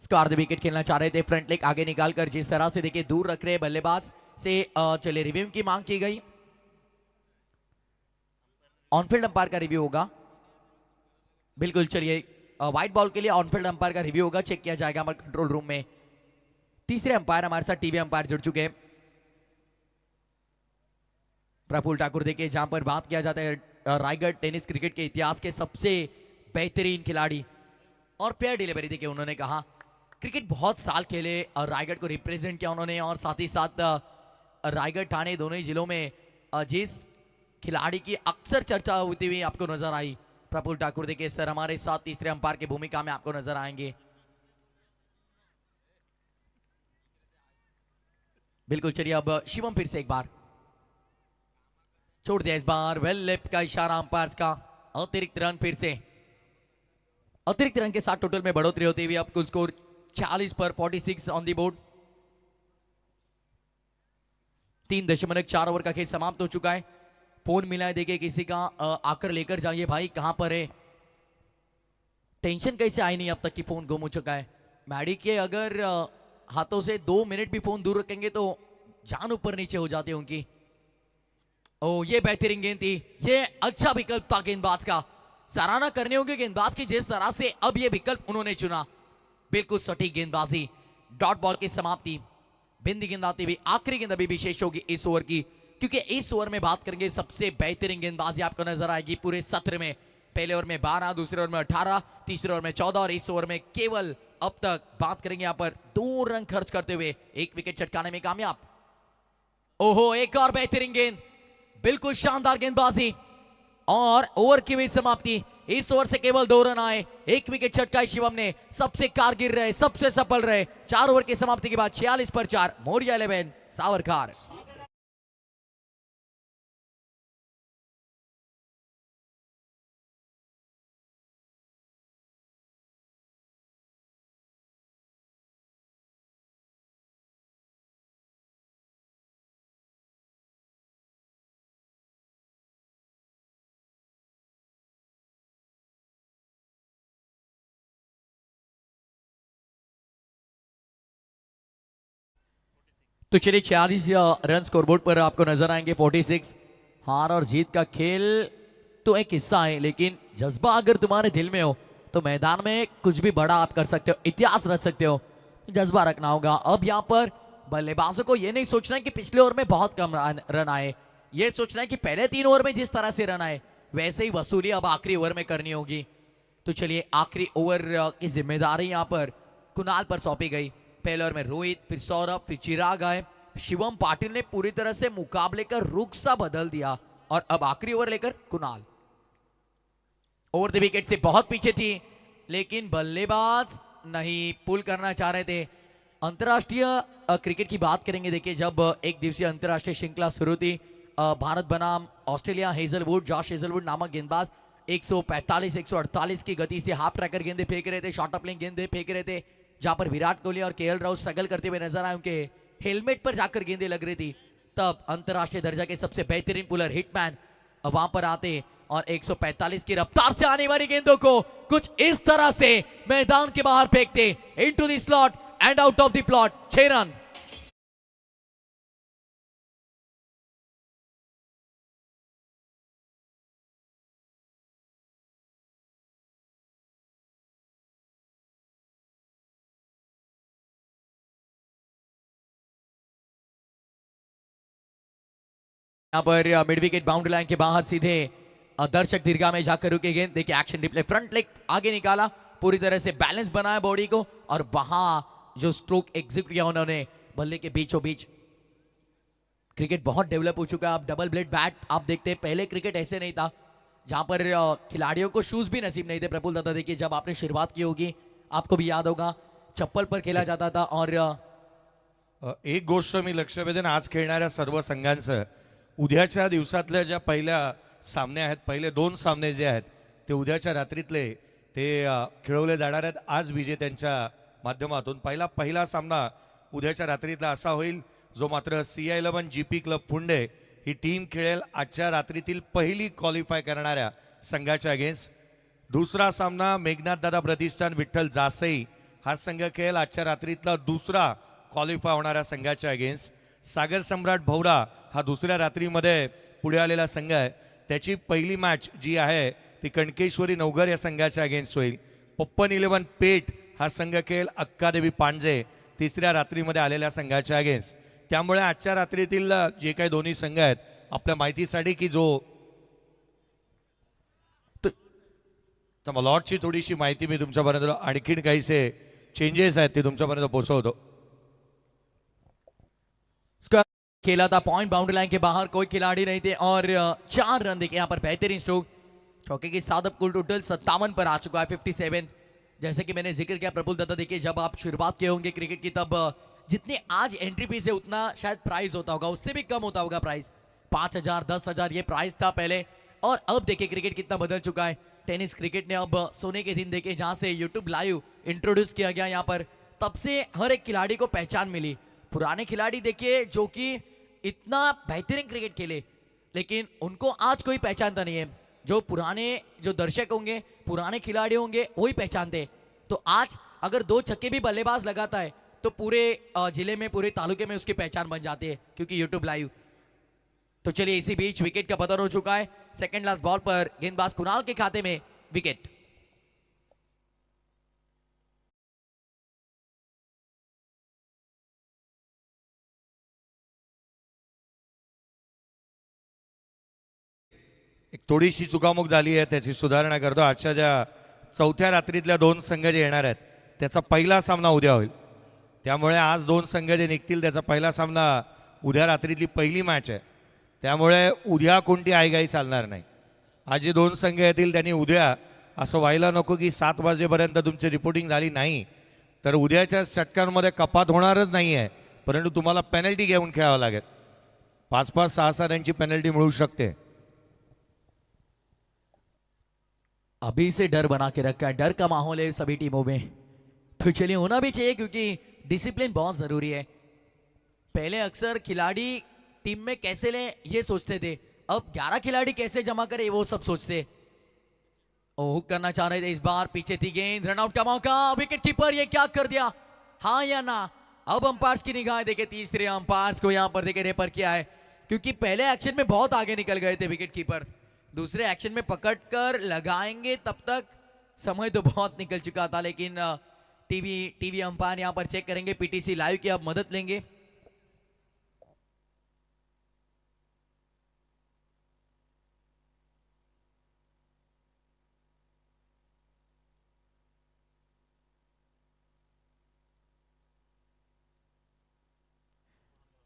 स्क्वायर विकेट खेलना चाह रहे थे, फ्रंट लेग आगे निकालकर जिस तरह से देखिए दूर रख रहे बल्लेबाज से। चले रिव्यू की मांग की गई। ऑनफील्ड अंपायर का रिव्यू होगा। बिल्कुल, चलिए व्हाइट बॉल के लिए ऑनफील्ड अंपायर का रिव्यू होगा, चेक किया जाएगा हमारे कंट्रोल रूम में। तीसरे अंपायर हमारे साथ टीवी अंपायर जुड़ चुके हैं, प्रफुल्ल ठाकुर। देखिए जहां पर बात किया जाता है रायगढ़ टेनिस क्रिकेट के इतिहास के सबसे बेहतरीन खिलाड़ी और पेयर डिलीवरी। देखिए उन्होंने कहा क्रिकेट बहुत साल खेले और रायगढ़ को रिप्रेजेंट किया उन्होंने, और साथ ही साथ रायगढ़ ठाणे दोनों ही जिलों में जिस खिलाड़ी की अक्सर चर्चा होती हुई आपको नजर आई, प्रफुल्ल ठाकुर। देखिए सर हमारे साथ तीसरे अंपायर की भूमिका में आपको नजर आएंगे। बिल्कुल, चलिए अब शिवम फिर से एक बार छोड़ दिया, इस बार वेल लेफ्ट का इशारा अंपायर्स का। अतिरिक्त रन, फिर से अतिरिक्त रन के साथ टोटल में बढ़ोतरी होती हुई अब कुल स्कोर 40 पर 46 ऑन दी बोर्ड। 3.4 ओवर का खेल समाप्त हो चुका है। फोन मिला है, देखिए किसी का, आकर लेकर जाइए भाई, कहां पर है? टेंशन कैसे आई नहीं अब तक कि फोन गुम हो चुका है। मैडी के अगर हाथों से 2 मिनट भी फोन दूर रखेंगे तो जान ऊपर नीचे हो जाती है उनकी। ओ ये बेहतरीन गेंद थी, ये अच्छा विकल्प था गेंदबाज का, सराहना करने होंगे गेंदबाज की जिस तरह से अब ये विकल्प उन्होंने चुना। बिल्कुल सटीक गेंदबाजी, डॉट बॉल की समाप्ति, बिंदी गेंद आती हुई आखिरी गेंद अभी भी शेष होगी इस ओवर की, क्योंकि इस ओवर में बात करेंगे सबसे बेहतरीन गेंदबाजी आपको नजर आएगी पूरे सत्र में। पहले ओवर में 12, दूसरे ओवर में 18, तीसरे ओवर में 14 और इस ओवर में केवल अब तक बात करेंगे यहां पर 2 रन खर्च करते हुए 1 विकेट चटकाने में कामयाब। ओहो एक और बेहतरीन गेंद, बिल्कुल शानदार गेंदबाजी और ओवर की हुई समाप्ति। इस ओवर से केवल 2 रन आए, 1 विकेट चटकाई शिवम ने, सबसे कारगर रहे, सबसे सफल रहे। 4 ओवर की समाप्ति के बाद 46 पर 4, मौर्या 11 सावरकर। तो चलिए 46 रन स्कोरबोर्ड पर आपको नजर आएंगे। 46 हार और जीत का खेल तो एक हिस्सा है, लेकिन जज्बा अगर तुम्हारे दिल में हो तो मैदान में कुछ भी बड़ा आप कर सकते हो, इतिहास रच सकते हो। जज्बा रखना होगा। अब यहाँ पर बल्लेबाजों को यह नहीं सोचना है कि पिछले ओवर में बहुत कम रन आए, यह सोचना है कि पहले 3 ओवर में जिस तरह से रन आए वैसे ही वसूली अब आखिरी ओवर में करनी होगी। तो चलिए आखिरी ओवर की जिम्मेदारी यहाँ पर कुणाल पर सौंपी गई। पहले ओवर में रोहित, फिर सौरभ, फिर चिराग आए। शिवम पाटिल ने पूरी तरह से मुकाबले का रुख सा बदल दिया और अब आखिरी ओवर लेकर कुणाल। ओवर द विकेट से बहुत पीछे थी, लेकिन बल्लेबाज नहीं पुल करना चाह रहे थे। अंतरराष्ट्रीय क्रिकेट की बात करेंगे। देखिए जब एक दिवसीय अंतरराष्ट्रीय श्रृंखला शुरू थी, भारत बनाम ऑस्ट्रेलिया, हेजलवुड, जॉश हेजलवुड नामक गेंदबाज 145 148 की गति से हाफ ट्रैकर गेंदे फेंक रहे थे, शॉर्ट अपलिंग गेंदे फेंक रहे थे, जहां पर विराट कोहली और केएल राहुल स्ट्रगल करते हुए नजर आए। उनके हेलमेट पर जाकर गेंदें लग रही थी। तब अंतरराष्ट्रीय दर्जा के सबसे बेहतरीन पुलर हिटमैन वहां पर आते और 145 की रफ्तार से आने वाली गेंदों को कुछ इस तरह से मैदान के बाहर फेंकते, into the slot end out of the plot. 6 run. यहाँ पर मिड विकेट बाउंड्री लाइन के बाहर सीधे दर्शक दीर्घा में जाकर रुके गेंद। देखिए एक्शन रिप्ले, फ्रंट लेग आगे निकाला, पूरी तरह से बैलेंस बनाया बॉडी को और वहां जो स्ट्रोक एग्जीक्यूट किया उन्होंने बल्ले के बीचों बीच। क्रिकेट बहुत डेवलप हो चुका है। अब डबल ब्लेड बैट आप देखते हैं, पहले क्रिकेट ऐसे नहीं था जहां पर खिलाड़ियों को शूज भी नसीब नहीं थे। प्रफुल्ल दादा देखिए जब आपने शुरुआत की होगी आपको भी याद होगा चप्पल पर खेला जाता था। और एक गोष्ट मी लक्ष वेधेन, आज खेळणाऱ्या सर्व संघांचं उद्याच्या दिवसातल्या ज्या पहिल्या सामने आहेत, पहिले 2 सामने जे आहेत ते उद्याच्या रात्रीतले ते खेळवले जाणार आहेत आज विजेत्यांच्या माध्यमातून। पहिला सामना उद्याच्या रात्रीतला असा होईल जो मात्र CI11 GP क्लब पुंडे ही टीम खेळेल आजच्या रात्रीतील पहिली क्वालिफाय करणाऱ्या संघाच्या अगेन्स्ट। दुसरा सामना मेघनाथ दादा प्रतिष्ठान विठ्ठल जासई हा संघ खेळेल आजच्या रात्रीतला दुसरा क्वालिफाय होणाऱ्या संघाच्या अगेन्स्ट। सागर सम्राट भौरा हा दुसऱ्या रात्रीमध्ये पुढे आलेला संघ आहे, त्याची पहिली मॅच जी आहे ती कणकेश्वरी नवघर या संघाच्या अगेन्स्ट होईल. पप्पन 11 पेठ हा संघ खेळ अक्कादेवी पांजे तिसऱ्या रात्रीमध्ये आलेल्या संघाच्या अगेन्स्ट. त्यामुळे आजच्या रात्रीतील जे काही दोन्ही संघ आहेत आपल्या माहितीसाठी की जो लॉटची थोडीशी माहिती मी तुमच्यापर्यंत आणखीन काहीसे चेंजेस आहेत ते तुमच्यापर्यंत पोहोचवतो. स्क्वायर खेला था पॉइंट बाउंड्री लाइन के बाहर, कोई खिलाड़ी नहीं थे और 4 रन देखे यहाँ पर बेहतरीन स्ट्रोक चौके के साथ अब कुल टोटल 57 पर आ चुका है 57. जैसे कि मैंने जिक्र किया प्रफुल्ल दत्ता, देखिए जब आप शुरुआत किए होंगे क्रिकेट की तब जितनी आज एंट्री फीस है उतना शायद प्राइस होता होगा, उससे भी कम होता होगा प्राइस. 5,000 10,000 ये प्राइस था पहले. और अब देखिए क्रिकेट कितना बदल चुका है. टेनिस क्रिकेट ने अब सोने के दिन देखे जहां से यूट्यूब लाइव इंट्रोड्यूस किया गया यहाँ पर, तब से हर एक खिलाड़ी को पहचान मिली. पुराने खिलाड़ी देखिए जो कि इतना बेहतरीन क्रिकेट खेले लेकिन उनको आज कोई पहचानता नहीं है. जो पुराने जो दर्शक होंगे, पुराने खिलाड़ी होंगे वही पहचानते. तो आज अगर 2 छक्के भी बल्लेबाज लगाता है तो पूरे जिले में, पूरे तालुके में उसकी पहचान बन जाती है क्योंकि यूट्यूब लाइव. तो चलिए इसी बीच विकेट का पतन हो चुका है. सेकंड लास्ट बॉल पर गेंदबाज कुणाल के खाते में विकेट. एक थोडीशी चुकामुक झाली आहे त्याची सुधारणा करतो. आजच्या ज्या चौथ्या रात्रीतल्या 2 संघ जे येणार आहेत त्याचा पहिला सामना उद्या होईल. त्यामुळे आज 2 संघ जे निघतील त्याचा पहिला सामना उद्या रात्रीतली पहिली मॅच आहे. त्यामुळे उद्या कोणती आईगाई चालणार नाही. आज जे 2 संघ येतील त्यांनी उद्या असं व्हायला नको की 7 वाजेपर्यंत तुमची रिपोर्टिंग झाली नाही तर उद्याच्या षटकांमध्ये कपात होणारच नाही आहे, परंतु तुम्हाला पेनल्टी घेऊन खेळावं लागेल. 5-5 6-6 रनची पेनल्टी मिळू शकते. अभी से डर बना के रखा है, डर का माहौल है सभी टीमों में. तो चलिए होना भी चाहिए क्योंकि डिसिप्लिन बहुत जरूरी है. पहले अक्सर खिलाड़ी टीम में कैसे लें ये सोचते थे, अब 11 खिलाड़ी कैसे जमा करें वो सब सोचते. हुक करना चाह रहे थे, इस बार पीछे थी गेंद, रनआउट का मौका. विकेट कीपर ये क्या कर दिया, हाँ या ना. अब अंपायर्स की निगाह देखे, तीसरे अंपायर्स को यहाँ पर देखे रेफर किया है क्योंकि पहले एक्शन में बहुत आगे निकल गए थे विकेट कीपर. दूसरे एक्शन में पकड़कर लगाएंगे तब तक समय तो बहुत निकल चुका था. लेकिन टीवी अंपायर यहाँ पर चेक करेंगे, पीटीसी लाइव की अब मदद लेंगे.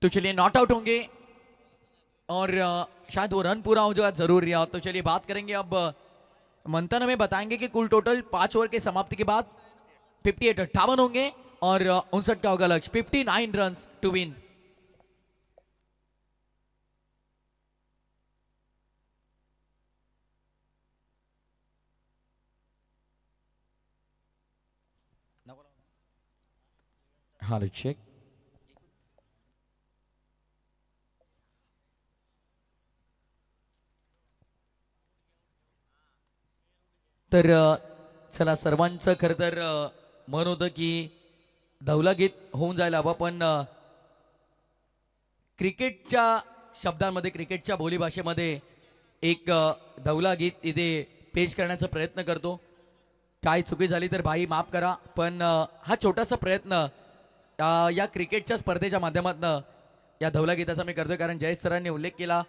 तो चलिए नॉट आउट होंगे और शायद वो रन पूरा हो जाए जरूर रहा. तो चलिए बात करेंगे अब मंथन हमें बताएंगे कि कुल टोटल 5 ओवर के समाप्ति के बाद 58 होंगे और 59 का होगा लक्ष्य. 59 run to win. Hello check. तर चला सर्वांचं खरं तर मन होतं की धवला गीत होऊन जायला हवं, पण क्रिकेटच्या शब्दांमध्ये, क्रिकेटच्या बोलीभाषेमध्ये एक धवला गीत इथे पेश करण्याचा प्रयत्न करतो. काय चुकी झाली तर भाई माफ करा, पण हा छोटासा प्रयत्न या क्रिकेटच्या स्पर्धेच्या माध्यमातून या धवला गीताचा मी करतोय. कारण जयेश सरांनी उल्लेख केला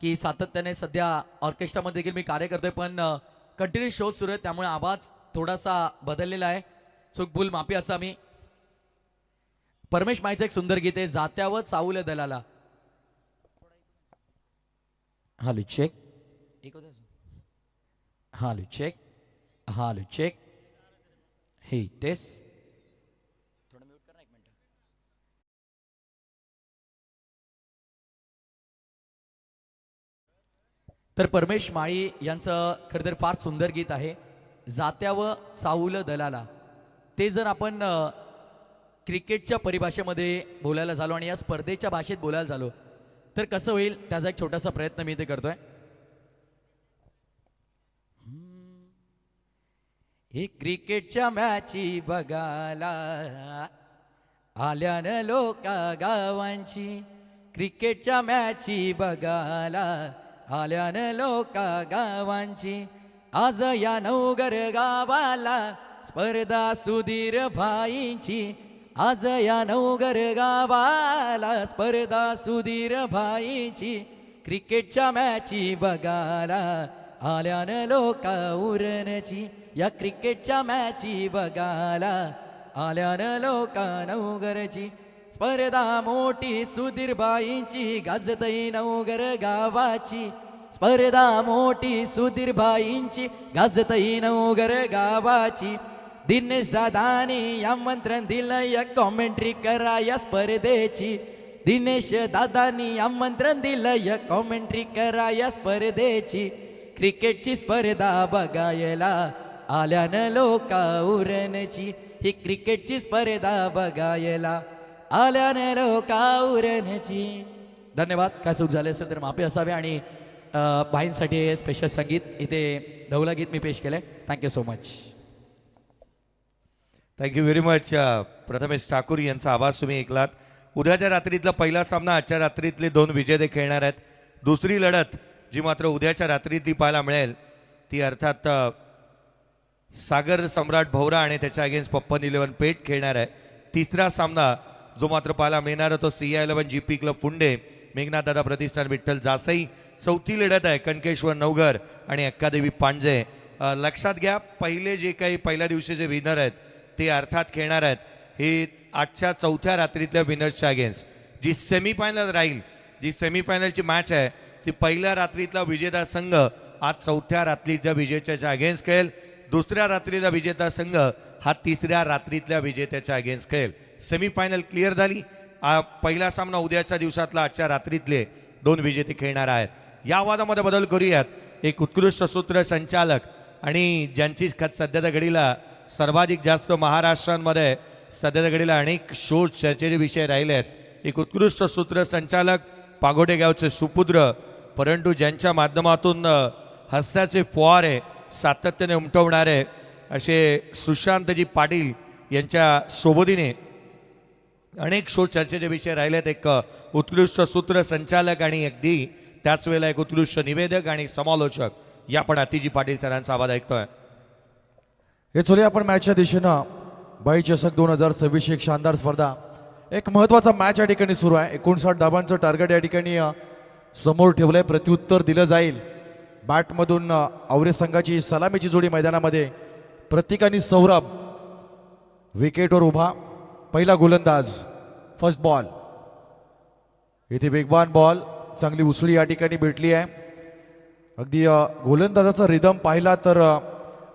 की सातत्याने सध्या ऑर्केस्ट्रामध्ये देखील मी कार्य करतोय, पण कंटिन्यू शोज सुरू आहेत त्यामुळे आवाज थोडासा बदललेला आहे. चूक भूल माफी असा मी. परमेश माईचं एक सुंदर गीत आहे, जात्यावर चावलं दलाला. हालू चेक. हालू चेक. हालू चेक. हे टेस्ट. थोडं म्यूट कर ना 1 मिनिट. तर परमेश माळी यांचं खरं तर फार सुंदर गीत आहे, जात्यावर चावलं दलाला. ते जर आपण क्रिकेटच्या परिभाषेमध्ये बोलायला झालो आणि या स्पर्धेच्या भाषेत बोलायला झालो तर कसं होईल त्याचा एक छोटासा प्रयत्न मी इथे करतोय. हे क्रिकेटच्या मॅची बघायला आल्यानं लोका गावांची, क्रिकेटच्या मॅची बघायला आल्यान लोका गावांची आज या नवगर गावाला स्पर्धा सुधीर भाईंची आज या नवगर गावाला स्पर्धा सुधीर भाईंची क्रिकेटच्या मॅची बघायला आल्यान लोका उरणची या क्रिकेटच्या मॅची बघायला आल्यान लोका नवगरची स्पर्धा मोठी सुधीर बाईंची गाजतई नवगर गावाची स्पर्धा मोठी सुधीर बाईंची गाजतई नवगर गावाची दिनेश दादानी आमंत्रण दिलं या कॉमेंट्री करा या स्पर्धेची दिनेश दादानी आमंत्रण दिलं या कॉमेंट्री करा या स्पर्धेची क्रिकेटची स्पर्धा बघायला आल्यान लोका उरणची ही क्रिकेटची स्पर्धा बघायला आल्यान लोका उरणची. धन्यवाद. काय चूक झाली असेल तर माफी असावी आणि बाईंसाठी हे स्पेशल संगीत इथे ढवला गीत मी पेश केलंय. Thank you so much. Thank you very much. Prathamesh Thakur यांचा आवाज तुम्ही ऐकलात. उद्याच्या रात्रीतला पहिला सामना आजच्या रात्रीतले 2 विजेते खेळणार आहेत. दुसरी लढत जी मात्र उद्याच्या रात्रीतली पाहायला मिळेल ती अर्थात सागर सम्राट भोवरा आणि त्याच्या अगेन्स्ट पप्पन 11 पेठ खेळणार आहे. तिसरा सामना जो मात्र पाहायला मिळणार तो CI11 GP club Punde Meghnath दादा प्रतिष्ठान विठ्ठल जासई. चौथी लढत आहे कणकेश्वर नवघर आणि अक्कादेवी पांजे. लक्षात घ्या पहिले जे काही पहिल्या दिवशीचे विनर आहेत ते अर्थात खेळणार आहेत हे आजच्या चौथ्या रात्रीतल्या विनर्सच्या अगेन्स्ट. जी सेमीफायनल राहील जी सेमीफायनलची मॅच आहे ती पहिल्या रात्रीतला विजेता संघ आज चौथ्या रात्रीच्या विजेत्याच्या अगेन्स्ट खेळेल. दुसऱ्या रात्रीला विजेता संघ हा तिसऱ्या रात्रीतल्या विजेत्याच्या अगेन्स्ट खेळेल. सेमीफायनल क्लिअर झाली. पहिला सामना उद्याच्या दिवसातला आजच्या रात्रीतले 2 विजेते खेळणार आहेत. या वादामध्ये बदल करूयात. एक उत्कृष्ट सूत्र संचालक आणि ज्यांची सध्याच्या घडीला सर्वाधिक जास्त महाराष्ट्रामध्ये सध्याच्या घडीला अनेक शोध चर्चेचे विषय राहिले आहेत. एक उत्कृष्ट सूत्र संचालक पागोडे गावचे सुपुत्र परंतु ज्यांच्या माध्यमातून हास्याचे फुवारे सातत्याने उमटवणारे असे सुशांतजी पाटील यांच्या सोबतीने अनेक शोध चर्चेचे विषय राहिलेत. एक उत्कृष्ट सूत्र संचालक आणि अगदी त्याच वेळेला एक उत्कृष्ट निवेदक आणि समालोचक या पण अतिजी पाटील सरांचा आवाज ऐकतोय. हे चोले आपण मॅचच्या दिशेनं बाई चषक 2026 एक शानदार स्पर्धा एक महत्त्वाचा मॅच या ठिकाणी सुरू आहे. 59 धाबांचं टार्गेट या ठिकाणी समोर ठेवलंय. प्रत्युत्तर दिलं जाईल. बॅटमधून आवरे संघाची सलामीची जोडी मैदानामध्ये प्रतीक आणि सौरभ विकेटवर उभा. पहिला गोलंदाज फर्स्ट बॉल इथे वेगवान बॉल चांगली उसळी या ठिकाणी भेटली आहे. अगदी गोलंदाजाचा रिदम पाहिला तर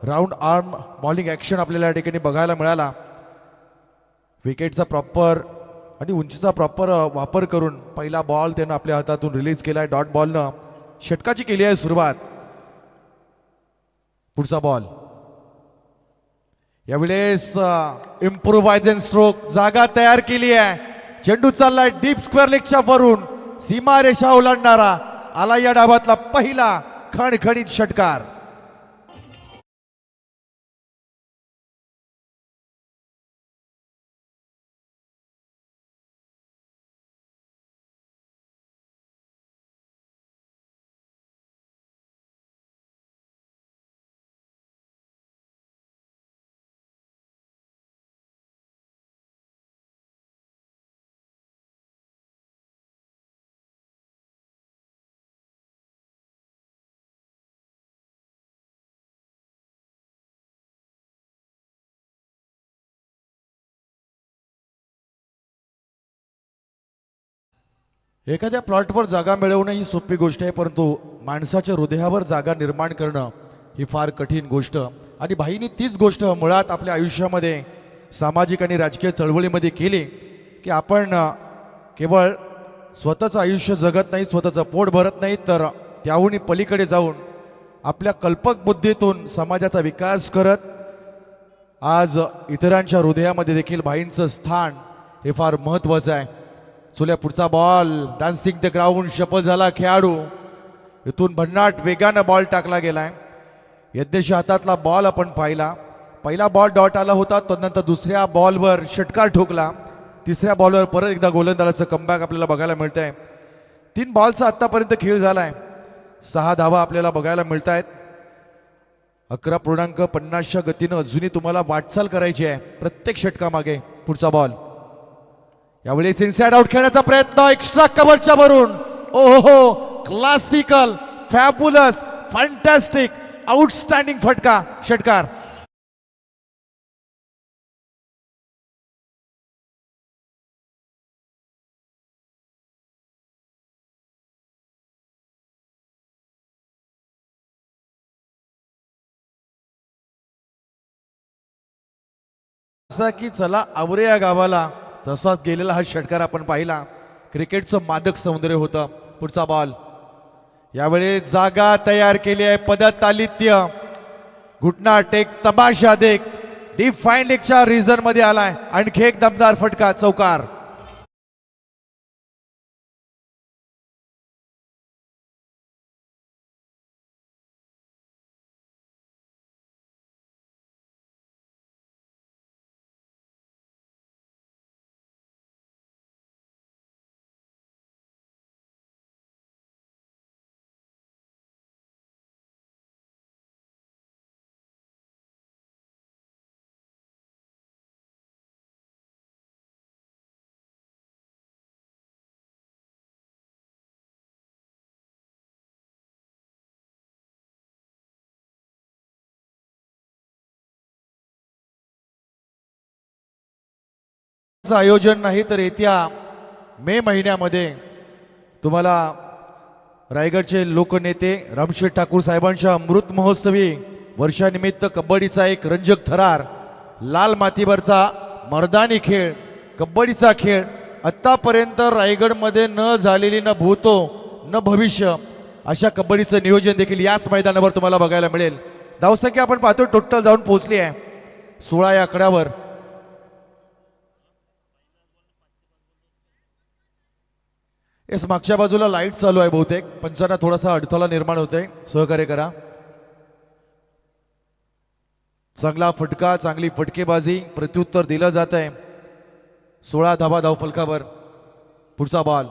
राऊंड आर्म बॉलिंग ॲक्शन आपल्याला या ठिकाणी बघायला मिळाला. विकेटचा प्रॉपर आणि उंचीचा प्रॉपर वापर करून पहिला बॉल त्यानं आपल्या हातातून रिलीज केला आहे. डॉट बॉलनं षटकाची केली आहे सुरुवात. पुढचा बॉल यावेळेस इम्प्रोव्हायझन स्ट्रोक जागा तयार केली आहे. चेंडू चाललाय डीप स्क्वेअर लेगच्या वरून सीमारेषा ओलांडणारा आला या डावातला पहिला खणखणीत षटकार. एखाद्या प्लॉटवर जागा मिळवणं ही सोपी गोष्ट आहे, परंतु माणसाच्या हृदयावर जागा निर्माण करणं ही फार कठीण गोष्ट. आणि भाईंनी तीच गोष्ट मुळात आपल्या आयुष्यामध्ये सामाजिक आणि राजकीय चळवळीमध्ये केली की आपण केवळ स्वतःचं आयुष्य जगत नाही, स्वतःचं पोट भरत नाही, तर त्याहूनही पलीकडे जाऊन आपल्या कल्पक बुद्धीतून समाजाचा विकास करत आज इतरांच्या हृदयामध्ये देखील भाईंचं स्थान हे फार महत्त्वाचं आहे. चुल्या पुढचा ball dancing the ground shuffle झाला खेळाडू. इथून भन्नाट वेगानं बॉल टाकला गेलाय. यज्ञेच्या हातातला बॉल आपण पाहिला. पहिला बॉल डॉट आला होता, तदनंतर दुसऱ्या बॉलवर षटकार ठोकला. तिसऱ्या बॉलवर परत एकदा गोलंदाजाचं कमबॅक आपल्याला बघायला मिळतंय. 3 बॉलचा आत्तापर्यंत खेळ झालाय. 6 धावा आपल्याला बघायला मिळत आहेत. 11.50च्या गतीनं अजूनही तुम्हाला वाटचाल करायची आहे प्रत्येक षटकामागे. पुढचा बॉल यावेळेस इनसाइड आउट खेळण्याचा प्रयत्न एक्स्ट्रा कव्हरच्या वरून. ओहो, क्लासिकल, फॅब्युलस, फॅन्टॅस्टिक, आउटस्टँडिंग फटका षटकार. असा की चला आवरे या गावाला, तसाच गेलेला हा षटकार आपण पाहिला. क्रिकेटचं मादक सौंदर्य होतं. पुढचा बॉल यावेळी जागा तयार केली आहे. पदतालित्य, घुटना टेक, तमाशा देख, डीप फाईन लेगच्या रिझन मध्ये आलाय. आणखी एक दमदार फटका चौकार. आयोजन नाही तर येत्या मे महिन्यामध्ये तुम्हाला रायगडचे लोकनेते रामशेठ ठाकूर साहेबांच्या अमृत महोत्सवी वर्षानिमित्त कबड्डीचा एक रंजक थरार, लाल मातीवरचा मर्दानी खेळ, कबड्डीचा खेळ, आत्तापर्यंत रायगडमध्ये न झालेली न भूतो न भविष्य अशा कबड्डीचं नियोजन देखील याच मैदानावर तुम्हाला बघायला मिळेल. धावसंख्या आपण पाहतो टोटल जाऊन पोहोचली आहे 16 या आकड्यावर. येस, मागच्या बाजूला लाईट चालू आहे बहुतेक, पंचांना थोडासा अडथळा निर्माण होतोय, सहकार्य करा. चांगला फटका, चांगली फटकेबाजी, प्रत्युत्तर दिलं जात आहे. 16 धावा धावफलकावर. पुढचा बॉल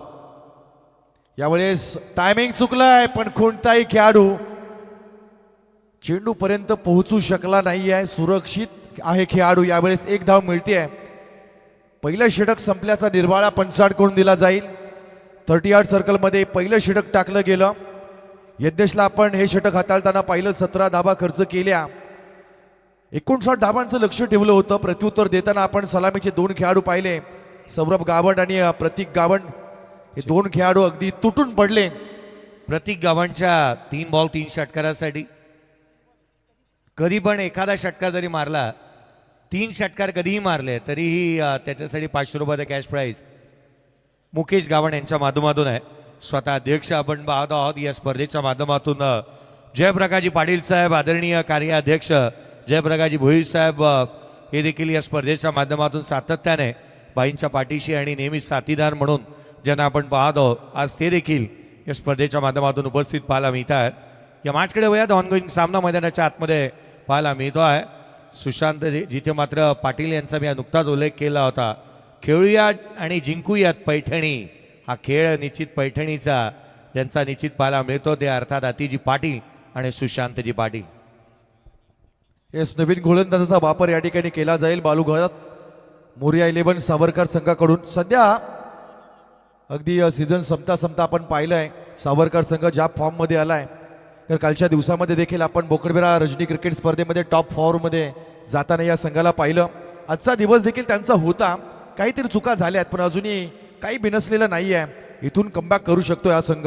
यावेळेस टायमिंग चुकलाय, पण कोणताही खेळाडू चेंडू पर्यंत पोहोचू शकला नाही आहे. सुरक्षित आहे खेळाडू. यावेळेस एक धाव मिळते. पहिलं षटक संपल्याचा निर्वाळा पंचांकडून दिला जाईल. 30 यार्ड सर्कलमध्ये पहिलं षटक टाकलं गेलं. यज्ञेशला आपण हे षटक हाताळताना पाहिलं. 17 धावा खर्च केल्या. 59 धावांचं लक्ष ठेवलं होतं. प्रत्युत्तर देताना आपण सलामीचे 2 खेळाडू पाहिले, सौरभ गावंड आणि प्रतीक गावंड. हे 2 खेळाडू अगदी तुटून पडले. प्रतीक गावांच्या 3 बॉल 3 षटकारासाठी कधी पण एखादा षटकार जरी मारला, 3 षटकार कधीही मारले तरीही त्याच्यासाठी 500 रुपयाचा कॅश प्राईज मुकेश गावंड यांच्या माध्यमातून आहे. स्वतः अध्यक्ष आपण पाहत आहोत या स्पर्धेच्या माध्यमातून. जयप्रकाशजी पाटील साहेब, आदरणीय कार्याध्यक्ष जयप्रकाशजी भोईर साहेब, हे देखील या स्पर्धेच्या माध्यमातून सातत्याने बाईंच्या पाठीशी आणि नेहमीच साथीदार म्हणून ज्यांना आपण पाहत आहोत, आज ते देखील या स्पर्धेच्या माध्यमातून उपस्थित पाहायला मिळत आहेत. या मॅचकडे वयात ऑनगोईंग सामना मैदानाच्या आतमध्ये पाहायला मिळतो आहे. सुशांत जिथे मात्र पाटील यांचा मी नुकताच उल्लेख केला होता. खेळूया आणि जिंकूयात पैठणी, हा खेळ निश्चित पैठणीचा त्यांचा निश्चित पाहायला मिळतो. ते अर्थात अतिजी पाटील आणि सुशांतजी पाटील. येस, नवीन गोलंदाजाचा वापर या ठिकाणी केला जाईल. बालुघाट मोरिया 11 सावरकर संघाकडून. सध्या अगदी सीझन संपता संपता आपण पाहिलंय सावरकर संघ ज्या फॉर्ममध्ये आलाय. तर कालच्या दिवसामध्ये देखील आपण बोकडबिरा रजनी क्रिकेट स्पर्धेमध्ये टॉप 4 मध्ये जाताना या संघाला पाहिलं. आजचा दिवस देखील त्यांचा होता. काहीतरी चुका झाल्या आहेत, पण अजूनही काही बिनसलेलं नाही आहे. इथून कमबॅक करू शकतो हा संघ.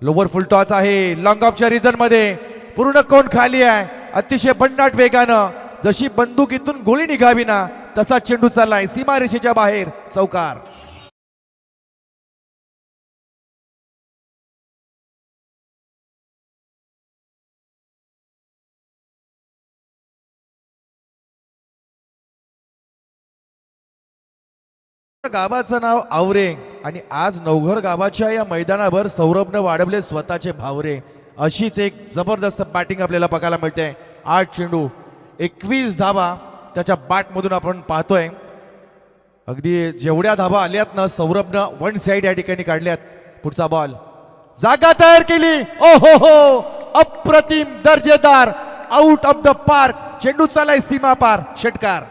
लोवर फुल टॉच आहे लॉंग ऑफच्या रिजन मध्ये. पूर्ण कोण खाली आहे. अतिशय भन्नाट वेगानं, जशी बंदुकीतून गोळी निघावी ना तसा चेंडू चाललाय सीमारेषेच्या बाहेर. चौकार. गावाचं नाव आवरे आणि आज नवघर गावाच्या या मैदानावर सौरभनं वाढवले स्वतःचे भावरे. अशीच एक जबरदस्त बॅटिंग आपल्याला बघायला मिळते. 8 चेंडू 21 धावा त्याच्या बॅटमधून आपण पाहतोय. अगदी जेवढ्या धावा आल्यात ना सौरभनं 1 साइड या ठिकाणी काढल्यात. पुढचा बॉल जागा तयार केली. ओ हो, अप्रतिम दर्जेदार आउट ऑफ द पार्क. चेंडू चालाय सीमा पार. षटकार.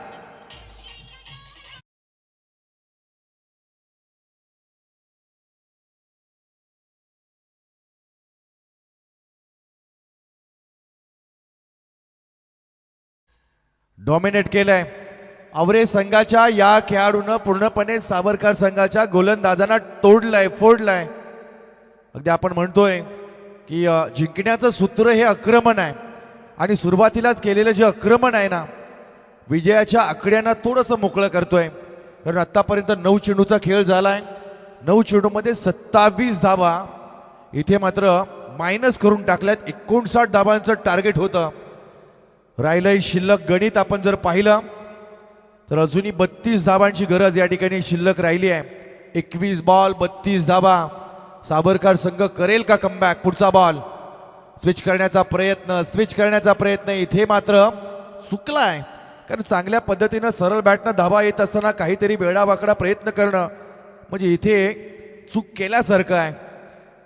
डॉमिनेट केलंय आवरे संघाच्या या खेळाडूनं पूर्णपणे सावरकर संघाच्या गोलंदाजांना तोडलंय, फोडलंय. अगदी आपण म्हणतोय की जिंकण्याचं सूत्र हे आक्रमण आहे आणि सुरुवातीलाच केलेलं जे आक्रमण आहे ना, विजयाच्या आकड्यांना थोडंसं मोकळं करतोय. कारण आतापर्यंत 9 चेंडूचा खेळ झालाय. 9 चेंडूमध्ये 27 धावा. इथे मात्र मायनस करून टाकल्यात. 59 धावांचं टार्गेट होतं. राहिलंय शिल्लक गणित आपण जर पाहिलं तर अजूनही 32 धावांची गरज या ठिकाणी शिल्लक राहिली आहे. 21 बॉल 32 धावा. सावरकर संघ करेल का कमबॅक? पुढचा बॉल स्विच करण्याचा प्रयत्न इथे मात्र चुकलाय. कारण चांगल्या पद्धतीनं सरळ बॅटनं धावा येत असताना काहीतरी वेडावाकडा प्रयत्न करणं म्हणजे इथे चूक केल्यासारखं आहे.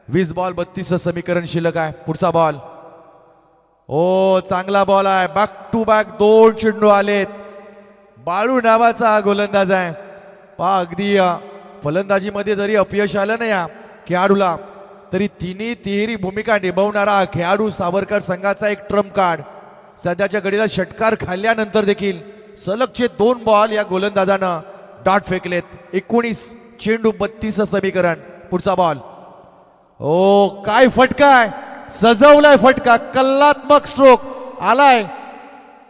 20 बॉल 32 समीकरण शिल्लक आहे. पुढचा बॉल. ओ चांगला बॉल आहे. बॅक टू बॅक 2 चेंडू आलेत. बाळू नावाचा हा गोलंदाज आहे. पहा अगदी फलंदाजीमध्ये जरी अपयश आलं ना या खेळाडूला तरी तिहेरी भूमिका निभावणारा हा खेळाडू सावरकर संघाचा एक ट्रम्प कार्ड. सध्याच्या घडीला षटकार खाल्ल्यानंतर देखील सलगचे 2 बॉल या गोलंदाजानं डॉट फेकलेत. 19 चेंडू 32 समीकरण. पुढचा बॉल. ओ काय फटका आहे. सजवलाय फटका. कल्लात्मक स्ट्रोक आलाय.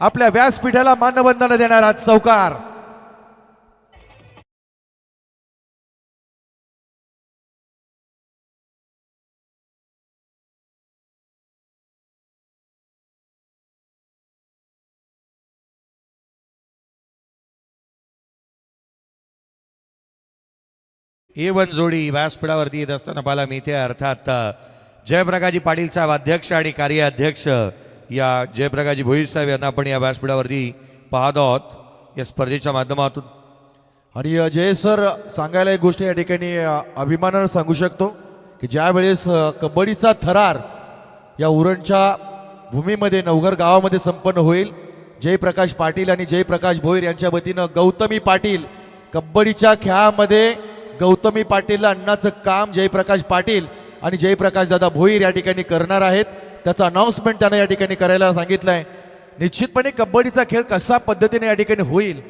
आपल्या व्यासपीठाला मानवंदना देणारा चौकार. A1 जोडी व्यासपीठावरती येत असताना पाहायला मिळते. अर्थात जयप्रकाशजी पाटील साहेब अध्यक्ष आणि कार्याध्यक्ष या जयप्रकाशजी भोईर साहेब यांना आपण या व्यासपीठावरती पाहत आहोत या स्पर्धेच्या माध्यमातून. आणि जय सर सांगायला एक गोष्ट या ठिकाणी अभिमानानं सांगू शकतो की ज्या वेळेस कबड्डीचा थरार या उरणच्या भूमीमध्ये नवघर गावामध्ये संपन्न होईल, जयप्रकाश पाटील आणि जयप्रकाश भोईर यांच्या वतीनं गौतमी पाटील कबड्डीच्या खेळामध्ये गौतमी पाटीलला अन्नाचं काम जयप्रकाश पाटील आणि जयप्रकाश दादा भोईर या ठिकाणी करणार आहेत. त्याचं अनाउन्समेंट त्यांना या ठिकाणी करायला सांगितलंय. निश्चितपणे कबड्डीचा खेळ कशा पद्धतीने या ठिकाणी होईल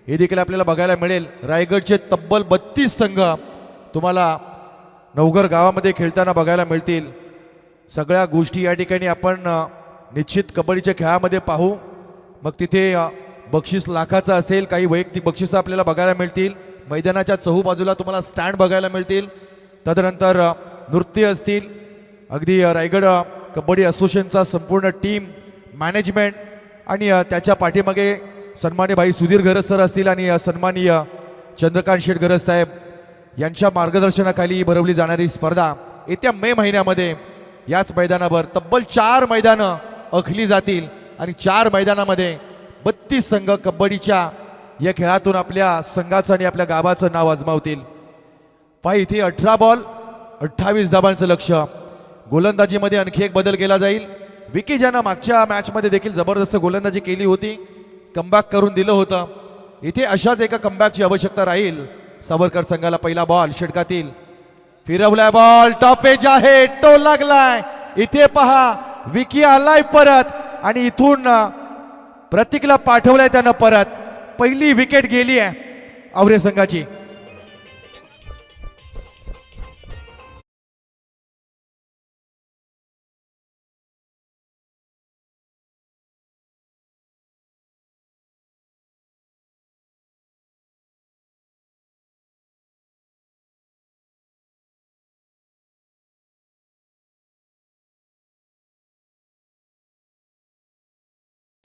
हे देखील आपल्याला बघायला मिळेल. रायगडचे तब्बल 32 संघ तुम्हाला नवघर गावामध्ये खेळताना बघायला मिळतील. सगळ्या गोष्टी या ठिकाणी आपण निश्चित कबड्डीच्या खेळामध्ये पाहू. मग तिथे बक्षीस लाखाचं असेल, काही वैयक्तिक बक्षिसं आपल्याला बघायला मिळतील. मैदानाच्या चहूबाजूला तुम्हाला स्टँड बघायला मिळतील. तदनंतर नृत्य असतील. अगदी रायगड कबड्डी असोसिएशनचा संपूर्ण टीम मॅनेजमेंट आणि त्याच्या पाठीमागे सन्मान्य भाई सुधीर गरज सर असतील आणि सन्माननीय चंद्रकांत शेठ गरज साहेब यांच्या मार्गदर्शनाखाली भरवली जाणारी स्पर्धा येत्या मे महिन्यामध्ये याच मैदानावर तब्बल 4 मैदानं आखली जातील आणि 4 मैदानामध्ये 32 संघ कबड्डीच्या या खेळातून आपल्या संघाचं आणि आपल्या गावाचं नाव आजमावतील. पहा इथे 18 बॉल 28 धावांचं लक्ष. गोलंदाजीमध्ये आणखी एक बदल केला जाईल. विकी ज्यानं मागच्या मॅचमध्ये देखील जबरदस्त गोलंदाजी केली होती, कमबॅक करून दिलं होतं. इथे अशाच एका कमबॅकची आवश्यकता राहील सावरकर संघाला. पहिला बॉल षटकातील फिरवलाय बॉल. टॉपेज आहे, टोल लागलाय. इथे पहा विकी आलाय परत आणि इथून प्रतीकला पाठवलाय त्यानं परत. पहिली विकेट गेली आहे आवरे संघाची.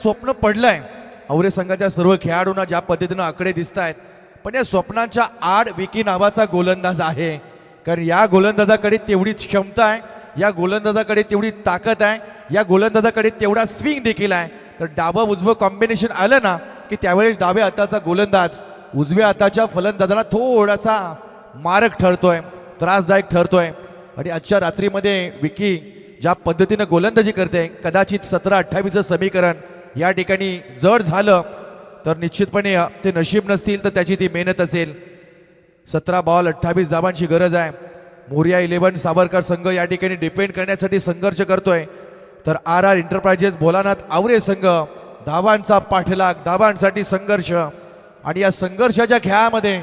स्वप्न पडलंय आवरे संघाच्या सर्व खेळाडूंना ज्या पद्धतीनं आकडे दिसत आहेत, पण या स्वप्नांच्या आड विकी नावाचा गोलंदाज आहे. कारण या गोलंदाजाकडे तेवढीच क्षमता आहे, या गोलंदाजाकडे तेवढी ताकद आहे, या गोलंदाजाकडे तेवढा स्विंग देखील आहे. तर डावं उजवं कॉम्बिनेशन आलं ना की त्यावेळेस डाव्या हाताचा गोलंदाज उजव्या हाताच्या फलंदाजाला थोडासा मारक ठरतोय, त्रासदायक ठरतोय. आणि आजच्या रात्रीमध्ये विकी ज्या पद्धतीनं गोलंदाजी करते, कदाचित 17-28चं समीकरण या ठिकाणी जड झालं तर निश्चितपणे ते नशीब नसतील तर त्याची ती मेहनत असेल. 17 बॉल 28 धावांची गरज आहे. मोरिया 11 सावरकर संघ या ठिकाणी डिपेंड करण्यासाठी संघर्ष करतोय, तर RR एंटरप्राइजेस भोलानाथ आवरे संघ धावांचा पाठलाग, धावांसाठी संघर्ष. आणि या संघर्षाच्या खेळामध्ये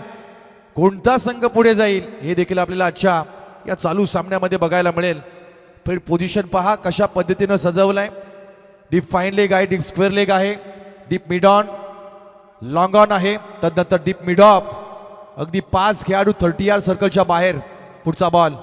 कोणता संघ पुढे जाईल हे देखील आपल्याला आजच्या या चालू सामन्यामध्ये बघायला मिळेल. फील्ड पोझिशन पहा कशा पद्धतीनं सजवलंय. डीप फाईन लेग आहे, डीप स्क्वेअर लेग आहे, deep mid on, long on आहे, तदनंतर डीप मिड ऑफ. अगदी 5 खेळाडू 30 यार्ड सर्कलच्या बाहेर. पुढचा बॉल,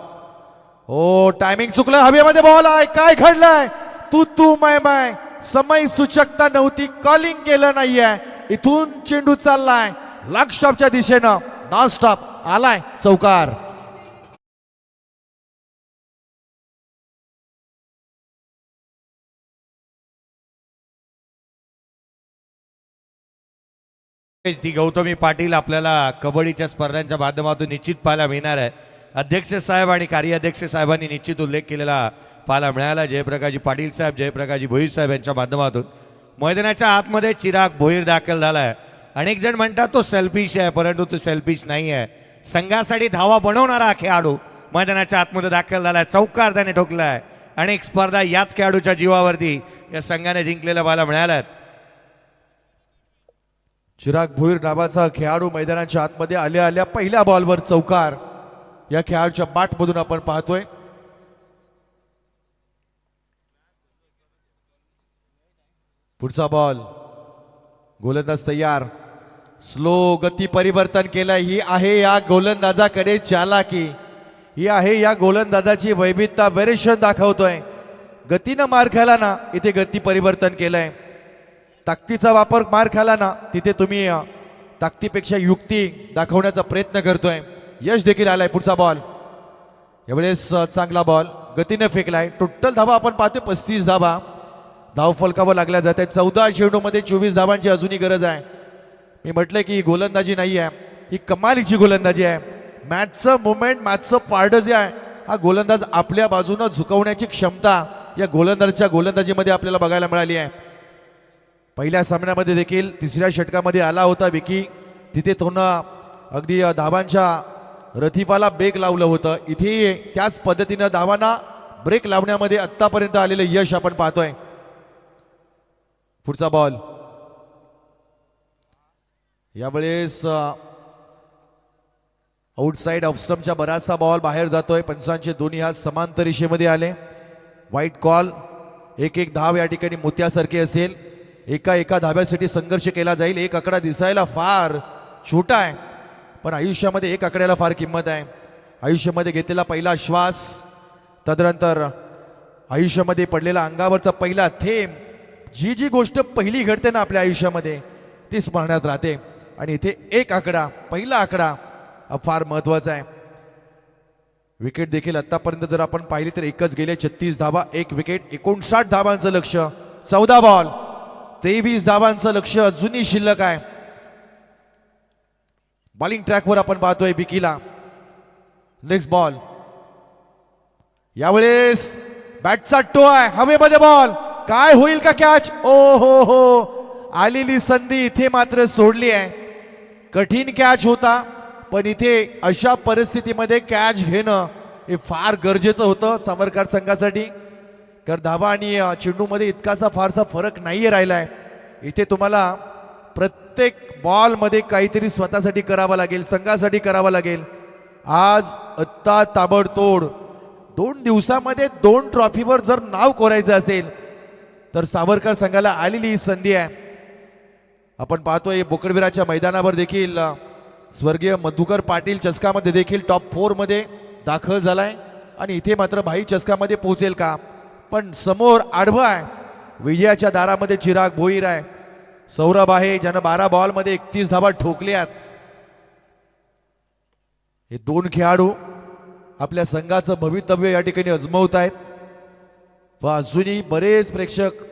ओ टायमिंग चुकलं, हवेमध्ये बॉल आहे. काय घडलंय? तू माय समय सूचकता नव्हती, कॉलिंग केलं नाहीये. इथून चेंडू चाललाय लॉंग स्टॉपच्या दिशेनं, नॉन स्टॉप आलाय चौकार. ती गौतमी पाटील आपल्याला कबड्डीच्या स्पर्धांच्या माध्यमातून निश्चित पाहायला मिळणार आहे. अध्यक्ष साहेब आणि कार्याध्यक्ष साहेबांनी निश्चित उल्लेख केलेला पाहायला मिळाला. जयप्रकाशजी पाटील साहेब, जयप्रकाशजी भोईर साहेब यांच्या माध्यमातून मैदानाच्या आतमध्ये चिराग भोईर दाखल झालाय. अनेक जण म्हणतात तो सेल्फिश आहे, परंतु तो सेल्फिश नाही आहे. संघासाठी धावा बनवणारा खेळाडू मैदानाच्या आतमध्ये दाखल झालाय. चौकार त्याने ठोकलाय. अनेक स्पर्धा याच खेळाडूच्या जीवावरती या संघाने जिंकलेल्या पाहायला मिळाल्यात. चिराग भोईर नावाचा खेळाडू मैदानाच्या आतमध्ये आल्या पहिल्या बॉलवर चौकार या खेळाडूच्या बाटमधून आपण पाहतोय. पुढचा बॉल, गोलंदाज तयार. स्लो गती परिवर्तन केलंय. ही आहे या गोलंदाजाकडे चालाकी, ही आहे या गोलंदाजाची वैविधता, व्हेरिएशन दाखवतोय. गतीनं मार खायला ना इथे गती परिवर्तन केलंय. ताकदीचा वापर मार खाला ना तिथे तुम्ही ताकदीपेक्षा युक्ती दाखवण्याचा प्रयत्न करतोय. यश देखील आलाय. पुढचा बॉल, यावेळेस चांगला बॉल गतीने फेकलाय. टोटल धावा आपण पाहतोय 35 धावा धाव फलकावर लागल्या जात आहेत. 14 चेंडूमध्ये 24 धावांची अजूनही गरज आहे. मी म्हटलं की गोलंदाजी नाही आहे, ही कमालीची गोलंदाजी आहे. मॅचचं मुवमेंट, मॅचचं पारडं जे आहे, हा गोलंदाज आपल्या बाजूनं झुकवण्याची क्षमता या गोलंदाजाच्या गोलंदाजीमध्ये आपल्याला बघायला मिळाली आहे. पहिल्या सामन्यामध्ये देखील तिसऱ्या षटकामध्ये आला होता विकी, तिथे तो अगदी धावांच्या रथिफाला ब्रेक लावलं होतं. इथे त्याच पद्धतीनं धावांना ब्रेक लावण्यामध्ये आत्तापर्यंत आलेलं यश आपण पाहतोय. पुढचा बॉल, यावेळेस आउटसाइड ऑफस्टमच्या बराचसा बॉल बाहेर जातोय. पंचांचे दोन्ही हात समांतर रेषेमध्ये आले. वाईट कॉल. एक धाव या ठिकाणी मोत्यासारखी असेल. एका धाव्यासाठी संघर्ष केला जाईल. एक आकडा दिसायला फार छोटा आहे, पण आयुष्यामध्ये एक आकड्याला फार किंमत आहे. आयुष्यामध्ये घेतलेला पहिला श्वास, तदनंतर आयुष्यामध्ये पडलेला अंगावरचा पहिला थेंब, जी गोष्ट पहिली घडते ना आपल्या आयुष्यामध्ये ती स्मरणात राहते. आणि इथे एक आकडा, पहिला आकडा हा फार महत्वाचा आहे. विकेट देखील आतापर्यंत जर आपण पाहिली तर एकच गेले. 36 धावा, एक विकेट, 59 धावांचं लक्ष. 14 बॉल, 23 धावांचं लक्ष अजूनही शिल्लक आहे. बॉलिंग ट्रॅकवर आपण पाहतोय विकीला. नेक्स्ट बॉल, यावेळेस बॅटचा टो आहे, हवेमध्ये बॉल. काय होईल का कॅच? ओ हो, आलेली संधी इथे मात्र सोडली आहे. कठीण कॅच होता, पण इथे अशा परिस्थितीमध्ये कॅच घेणं हे फार गरजेचं होतं सावरकर संघासाठी. कारण धावा आणि चेंडूमध्ये इतकासा फारसा फरक नाहीये राहिलाय. इथे तुम्हाला प्रत्येक बॉलमध्ये काहीतरी स्वतःसाठी करावं लागेल, संघासाठी करावं लागेल. आज आत्ता ताबडतोड 2 दिवसामध्ये 2 ट्रॉफीवर जर नाव कोरायचं असेल तर सावरकर संघाला आलेली ही संधी आहे. आपण पाहतोय बोकडविराच्या मैदानावर देखील स्वर्गीय मधुकर पाटील चषकामध्ये देखील टॉप 4 मध्ये दाखल झालाय. आणि इथे मात्र भाई चषकामध्ये पोहोचेल का? पण समोर आडवा आहे. विजयाच्या दारामध्ये चिराग भोईर आहे, सौरभ आहे ज्यानं 12 बॉलमध्ये 31 धावा ठोकल्यात. हे 2 खेळाडू आपल्या संघाचं भवितव्य या ठिकाणी अजमावत आहेत. व अजूनही बरेच प्रेक्षक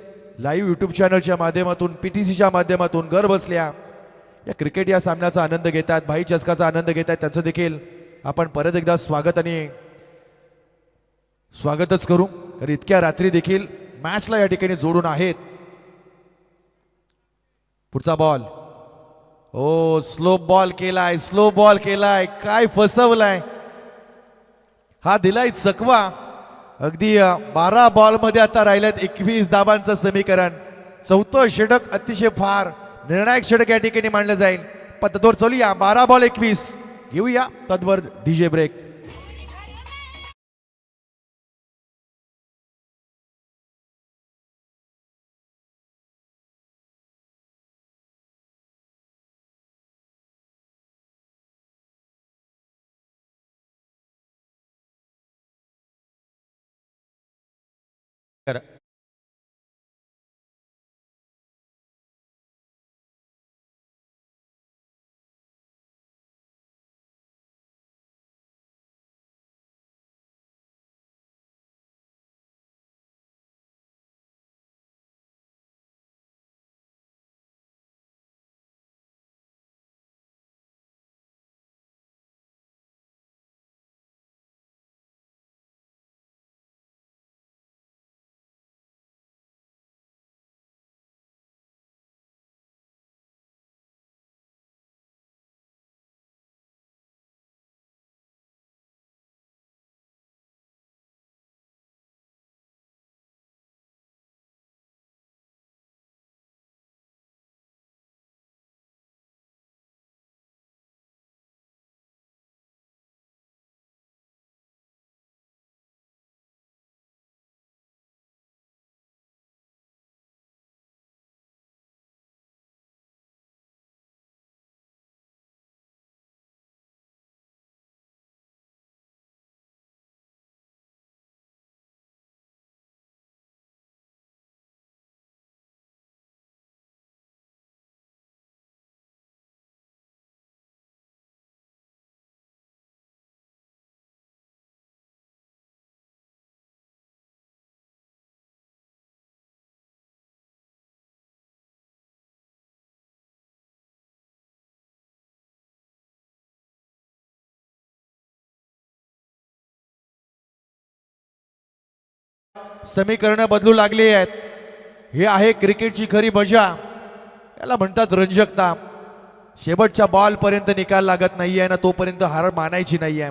लाईव्ह युट्यूब चॅनलच्या माध्यमातून, PTCच्या माध्यमातून घर बसल्या या क्रिकेट या सामन्याचा आनंद घेतात, भाई चषकाचा आनंद घेतात. त्यांचं देखील आपण परत एकदा स्वागत आणि स्वागतच करू, कारण इतक्या रात्री देखील मॅचला या ठिकाणी जोडून आहेत. पुढचा बॉल, ओ स्लो बॉल केलाय, स्लो बॉल केलाय, काय फसवलाय, हा दिलाय चकवा. अगदी 12 बॉल मध्ये आता राहिल्यात 21 धावांचं समीकरण. चौथं षटक अतिशय फार निर्णायक षटक या ठिकाणी मानलं जाईल. पद्धतवर चालूया, 12 बॉल 21 घेऊया तद्वर डीजे ब्रेक. करा. समीकरण बदलू लागली आहेत. हे आहे क्रिकेटची खरी मजा, याला म्हणतात रंजकता. शेवटच्या बॉल पर्यंत निकाल लागत नाहीये ना, तोपर्यंत हार मानायची नाहीये.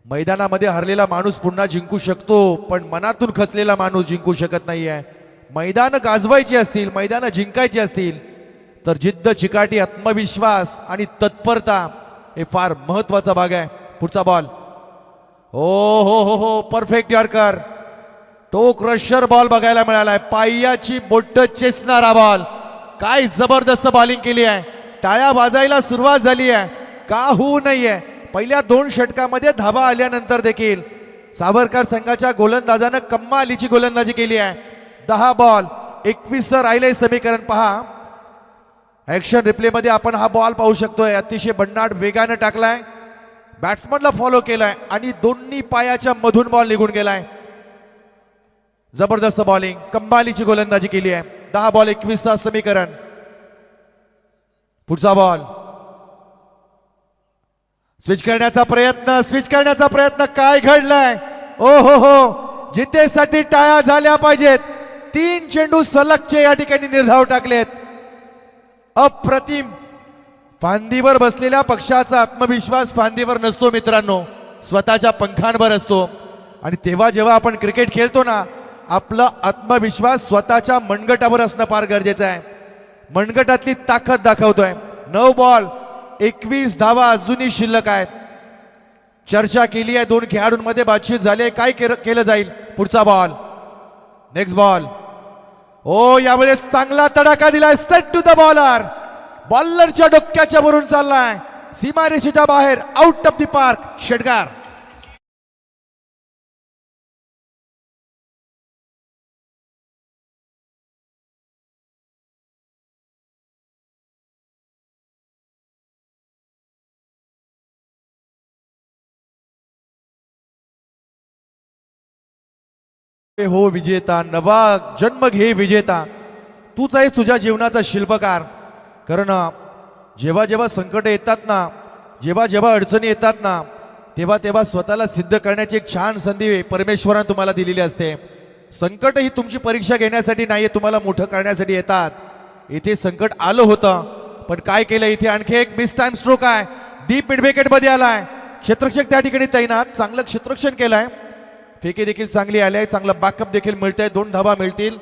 मैदानामध्ये हरलेला माणूस पुन्हा जिंकू शकतो, पण मनातून खचलेला माणूस जिंकू शकत नाहीये. मैदान गाजवायची असतील, मैदान जिंकायची असतील तर जिद्द, चिकाटी, आत्मविश्वास आणि तत्परता हे फार महत्वाचा भाग आहे. पुढचा बॉल, हो हो हो हो, परफेक्ट यॉर्कर, तो क्रशर बॉल बघायला मिळालाय. पायाची बोट चेसणारा बॉल, काय जबरदस्त बॉलिंग केली आहे. टाळ्या वाजायला सुरुवात झाली आहे, का होऊ नये. पहिल्या 2 षटकामध्ये धावा आल्यानंतर देखील सावरकर संघाच्या गोलंदाजानं कमालीची गोलंदाजी केली आहे. 10 बॉल 21 राहिले समीकरण. पहा ऍक्शन रिप्ले मध्ये आपण हा बॉल पाहू शकतोय. अतिशय भन्नाट वेगाने टाकलाय, बॅट्समनला फॉलो केलाय आणि दोन्ही पायाच्या मधून बॉल निघून गेलाय. जबरदस्त बॉलिंग, कमालीची गोलंदाजी केली आहे. 10 बॉल 21 समीकरण. पुढचा बॉल, स्विच करण्याचा प्रयत्न, स्विच करण्याचा प्रयत्न, काय घडलाय. ओ हो हो, जितेसाठी टाळ्या झाल्या पाहिजेत. 3 चेंडू सलगचे या ठिकाणी निर्धाव टाकलेत. अप्रतिम. फांदीवर बसलेल्या पक्षाचा आत्मविश्वास फांदीवर नसतो मित्रांनो, स्वतःच्या पंखांवर असतो. आणि तेव्हा जेव्हा आपण क्रिकेट खेळतो ना, आपला आत्मविश्वास स्वतःच्या मनगटावर असणं फार गरजेचं आहे. मनगटातली ताकद दाखवतोय. 9 बॉल 21 धावा अजूनही शिल्लक आहेत. चर्चा केली आहे, 2 खेळाडूंमध्ये बातचीत झाली आहे, काय केलं जाईल. पुढचा बॉल, नेक्स्ट बॉल. ओ यावेळेस चांगला तडाखा दिलाय, स्ट्रेट टू द बॉलर. बॉलरच्या डोक्याच्या वरून चाललाय, सीमारेषेच्या बाहेर, आउट ऑफ द पार्क, षटकार. हो विजेता, नवा जन्म घे विजेता. तूच आहेस तुझ्या जीवनाचा शिल्पकार. कारण जेव्हा जेव्हा संकट येतात ना, जेव्हा जेव्हा अडचणी येतात ना, तेव्हा तेव्हा स्वतःला सिद्ध करण्याची एक छान संधी परमेश्वरानं तुम्हाला दिलेली असते. संकट ही तुमची परीक्षा घेण्यासाठी नाहीये, तुम्हाला मोठं करण्यासाठी येतात. इथे संकट आलं होतं, पण काय केलं इथे आणखी एक मिस टाइम स्ट्रोक आहे, डीप मिड विकेट मध्ये आलाय. क्षेत्ररक्षक त्या ठिकाणी तैनात, चांगलं क्षेत्ररक्षण केलंय. फेके देखील चांगली आले आहे, चांगलं बॅकअप देखील मिळतंय. 2 धावा मिळतील.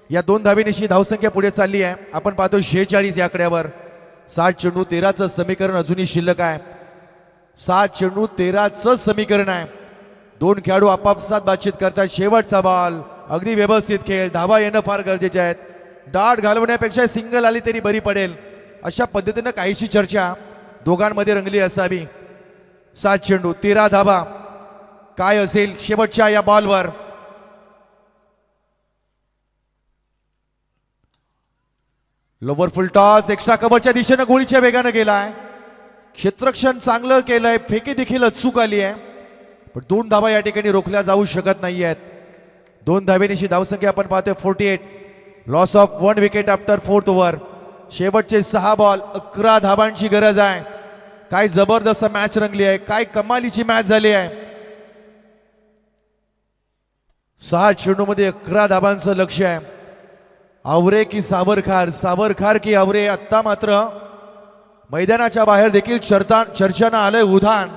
या 2 धावेनिशी धावसंख्या पुढे चालली आहे. आपण पाहतो 46 या आकड्यावर. 7 चेंडू 13चं समीकरण अजूनही शिल्लक आहे. 7 चेंडू 13चं समीकरण आहे. 2 खेळाडू आपापसात बातचीत करतात. शेवटचा बॉल, अगदी व्यवस्थित खेळ, धावा येणं फार गरजेचे आहेत. डाट घालवण्यापेक्षा सिंगल आली तरी बरी पडेल, अशा पद्धतीनं काहीशी चर्चा दोघांमध्ये रंगली असावी. 7 चेंडू 13 धावा, काय असेल शेवटच्या या बॉलवर. लोवर फुल टॉस, एक्स्ट्रा कव्हरच्या दिशेनं गोळीच्या वेगानं गेलाय. क्षेत्ररक्षण चांगलं केलंय, फेकी देखील अचूक आली आहे, पण 2 धावा या ठिकाणी रोखल्या जाऊ शकत नाहीयेत. 2 धावेनिशी धावसंख्या आपण पाहतोय 48. Loss of 1 wicket after 4th over. शेवटचे 6 बॉल, 11 धावांची गरज आहे. काय जबरदस्त मॅच रंगली आहे, काय कमालीची मॅच झाली आहे. 6 चेंडूमध्ये 11 धावांचं लक्ष आहे. आवरे की सावरखार, सावरखार की आवरे. आत्ता मात्र मैदानाच्या बाहेर देखील चर्चांना आलंय उधाण.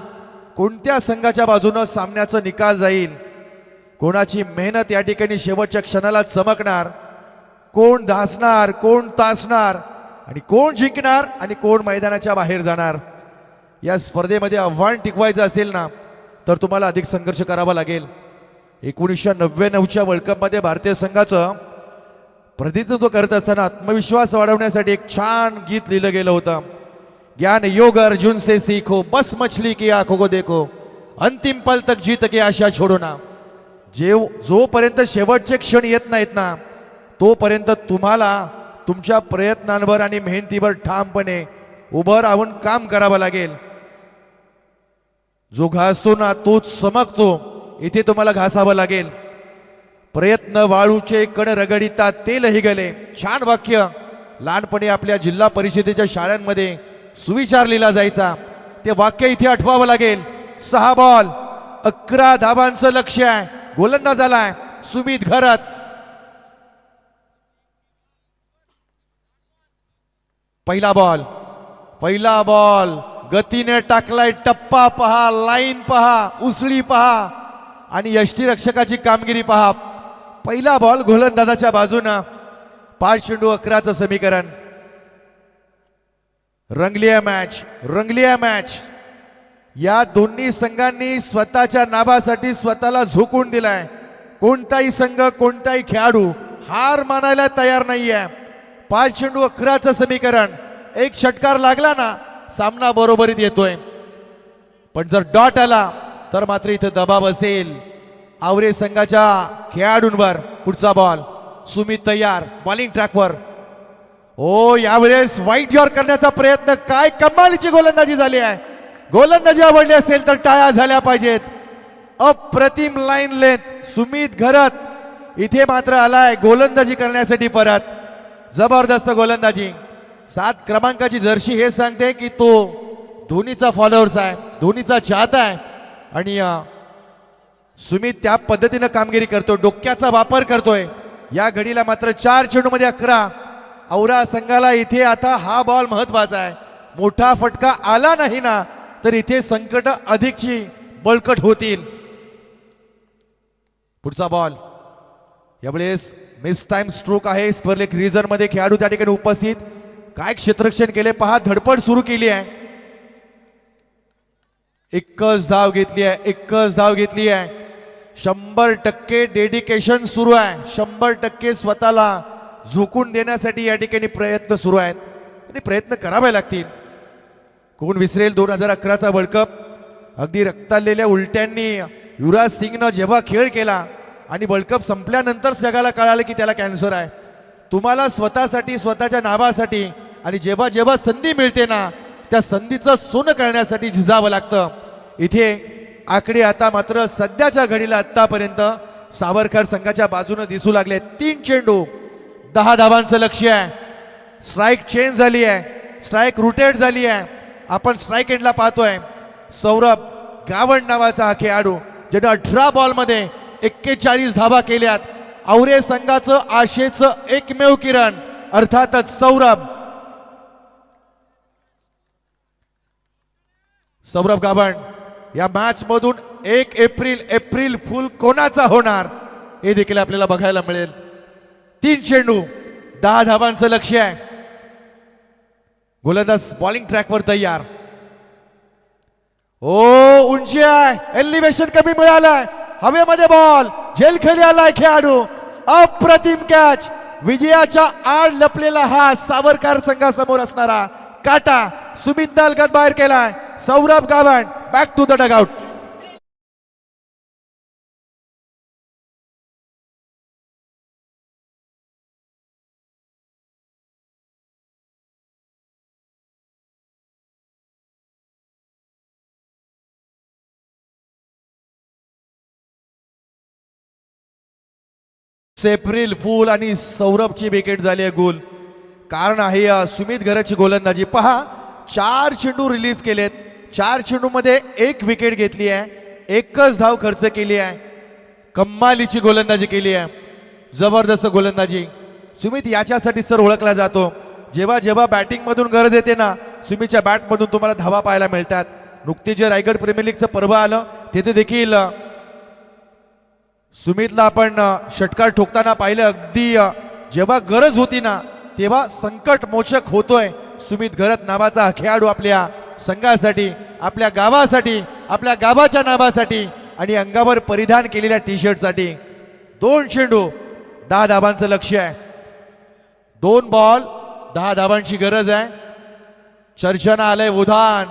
कोणत्या संघाच्या बाजूनं सामन्याचा निकाल जाईल, कोणाची मेहनत या ठिकाणी शेवटच्या क्षणाला चमकणार, कोण धासणार, कोण तासणार, आणि कोण जिंकणार आणि कोण मैदानाच्या बाहेर जाणार. या स्पर्धेमध्ये आव्हान टिकवायचं असेल ना, तर तुम्हाला अधिक संघर्ष करावा लागेल. 1999च्या वर्ल्ड कपमध्ये भारतीय संघाचं प्रतिनिधित्व करत असताना आत्मविश्वास वाढवण्यासाठी एक छान गीत लिहिलं गेलं होतं. ज्ञान योग अर्जुन से सीखो, बस मछली की आंखों को देखो, अंतिम पल तक जीत की आशा छोडो ना. जोपर्यंत शेवटचे क्षण येत नाहीत ना, तोपर्यंत तुम्हाला तुमच्या प्रयत्नांवर आणि मेहनतीवर ठामपणे उभं राहून काम करावं लागेल. जो घासतो ना तोच चमकतो, इथे तुम्हाला घासावं लागेल. प्रयत्न वाळूचे कण रगडिता तेलही गले. छान वाक्य लहानपणी आपल्या जिल्हा परिषदेच्या शाळांमध्ये सुविचार लिहिला जायचा, ते वाक्य इथे आठवावं लागेल. 6 बॉल 11 धावांचं लक्ष्य आहे. गोलंदाज आलाय सुमित घरत. पहिला बॉल गतीने टाकलाय. टप्पा पहा, लाईन पहा, उसळी पहा आणि यष्टीरक्षकाची कामगिरी पहा. पहिला बॉल गोलंदाजाच्या बाजूनं. 5 चेंडू 11चं समीकरण. रंगली आहे मॅच. या दोन्ही संघांनी स्वतःच्या नावासाठी स्वतःला झोकून दिलाय. कोणताही संघ, कोणताही खेळाडू हार मानायला तयार नाहीये. 5 चेंडू 11चं समीकरण. एक षटकार लागला ना, सामना बरोबरीत येतोय. पण जर डॉट आला तर मात्र इथे दबाव असेल आवरे संघाच्या खेळाडूंवर. पुढचा बॉल, सुमित तयार, बॉलिंग ट्रॅकवर. ओ, यावेळेस वाईट यॉर्क करण्याचा प्रयत्न. काय कमालीची गोलंदाजी झाली आहे. गोलंदाजी आवडली असेल तर टाळ्या झाल्या पाहिजेत. अप्रतिम लाईन लेंथ. सुमित घरत इथे मात्र आलाय गोलंदाजी करण्यासाठी परत. जबरदस्त गोलंदाजी. 7 क्रमांकाची जर्सी हे सांगते की तो धोनीचा फॉलोअर्स आहे, धोनीचा चाहता आहे. आणि सुमित त्या पद्धतीनं कामगिरी करतो, डोक्याचा वापर करतोय. या घडीला मात्र 4 चेंडूमध्ये 11. औरा संघाला इथे आता हा बॉल महत्वाचा आहे. मोठा फटका आला नाही ना, तर इथे संकट अधिकची बळकट होतील. पुढचा बॉल, यावेळेस मिस टाइम स्ट्रोक आहे. स्पर्लेक रिझन मध्ये खेळाडू त्या ठिकाणी उपस्थित. काय क्षेत्ररक्षण केले पहा, धडपड सुरू केली आहे. एकच धाव घेतली आहे. 100% डेडिकेशन सुरू आहे. 100% स्वतःला झोकून देण्यासाठी या ठिकाणी प्रयत्न सुरू आहेत आणि प्रयत्न करावे लागतील. कोण विसरेल 2011चा वर्ल्ड कप. अगदी रक्ताळलेल्या उलट्यांनी युवराज सिंगनं जेव्हा खेळ केला आणि वर्ल्ड कप संपल्यानंतर जगाला कळालं की त्याला कॅन्सर आहे. तुम्हाला स्वतःसाठी, स्वतःच्या नावासाठी आणि जेव्हा जेव्हा संधी मिळते ना, त्या संधीचं सोनं करण्यासाठी झिजावं लागतं. इथे आकडे आता मात्र सध्याच्या घडीला आतापर्यंत सावरकर संघाच्या बाजूने दिसू लागले. 3 चेंडू 10 धावांचं लक्ष्य आहे. स्ट्राईक चेंज झाली आहे, स्ट्राईक रुटेट झाली आहे. आपण स्ट्राईक एंडला पाहतोय. सौरभ गावंड नावाचा हा खेळाडू ज्याने 18 बॉलमध्ये 41 धावा केल्यात. औरे संघाचं आशेचं एकमेव किरण अर्थातच सौरभ गावंड या मॅच मधून 1 एप्रिल फुल कोणाचा होणार हे देखील आपल्याला बघायला मिळेल. 3 चेंडू 10 धावांचं लक्ष्य आहे. गोलंदाज बॉलिंग ट्रॅकवर तयार. ओ उंची आहे, एलिव्हेशन कमी मिळालंय, हवेमध्ये बॉल झेलखाली आलाय खेळाडू. अप्रतिम कॅच. विजयाच्या आड लपलेला हा सावरकर संघासमोर असणारा काटा सुमित दालगत बाहेर केलाय. Saurabh Gawand back to the dugout. April fool आणि सौरभची विकेट झाली आहे गोल. कारण आहे सुमित घरची गोलंदाजी. पहा 4 चेंडू रिलीज केलेत, 4 चेंडू मध्ये 1 विकेट घेतली आहे, 1च धाव खर्च केली आहे. कम्मालीची गोलंदाजी केली आहे, जबरदस्त गोलंदाजी. सुमित याच्यासाठी सर ओळखला जातो. जेव्हा जेव्हा बॅटिंग मधून गरज येते ना, सुमितच्या बॅट मधून तुम्हाला धावा पाहायला मिळतात. नुकते जे रायगड प्रीमियर लीगचं पर्व आलं तिथे देखील सुमितला आपण षटकार ठोकताना पाहिलं. अगदी जेव्हा गरज होती ना तेव्हा संकट मोचक होतोय सुमित घरत नावाचा हा खेळाडू आपल्या संघासाठी, आपल्या गावासाठी, आपल्या गावाच्या नावासाठी आणि अंगावर परिधान केलेल्या टी शर्टसाठी. 2 चेंडू 10 धावांचं लक्ष्य आहे. 2 बॉल 10 धावांची गरज आहे. चर्चना आलंय उधान.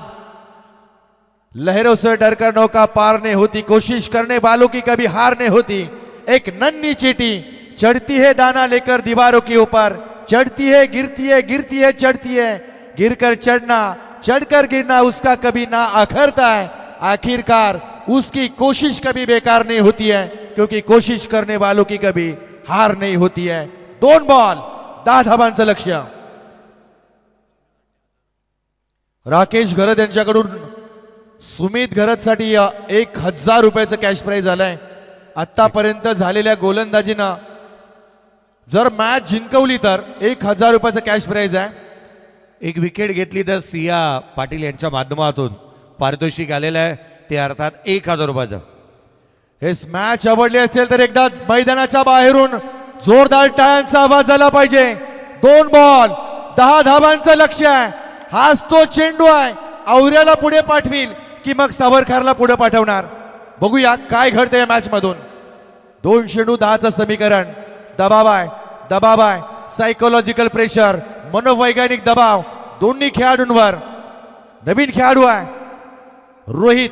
लहरों से डरकर नौका पार नहीं होती, कोशिश करने वालों की कभी हार नहीं होती. एक नन्ही चींटी चढ़ती है दाना लेकर दीवारों के ऊपर, चढ़ती है गिरती है, गिरती है चढ़ती है, गिरकर चढ़ना चढ़कर गिरना उसका कभी ना आखरता है. आखिरकार उसकी कोशिश कभी बेकार नहीं होती है, क्योंकि कोशिश करने वालों की कभी हार नहीं होती है. 2 बॉल 10 धावांचं लक्ष्य. राकेश घरत यांच्याकडून सुमित घरतसाठी 1000 रुपयाचं कॅश प्राइज आलंय. आतापर्यंत झालेल्या गोलंदाजीनं जर मॅच जिंकवली तर 1000 रुपयाचं कॅश प्राइज आहे. 1 विकेट घेतली तर सिया पाटील यांच्या माध्यमातून पारितोषिक आलेलं आहे, ते अर्थात 1000 रुपयाचं. हे मॅच आवडली असेल तर एकदा मैदानाच्या बाहेरून जोरदार टाळ्यांचा आवाज आला पाहिजे. 2 बॉल 10 धावांचं लक्ष्य आहे. हाच तो चेंडू आहे. औऱ्याला पुढे पाठवील की मग सावरकरला पुढे पाठवणार. बघूया काय घडतंय या मॅच मधून. 2 चेंडू 10चं समीकरण. दबाव आहे, सायकोलॉजिकल प्रेशर, मनोवैज्ञानिक दबाव दोन्ही खेळाडूंवर. नवीन खेळाडू आहे रोहित.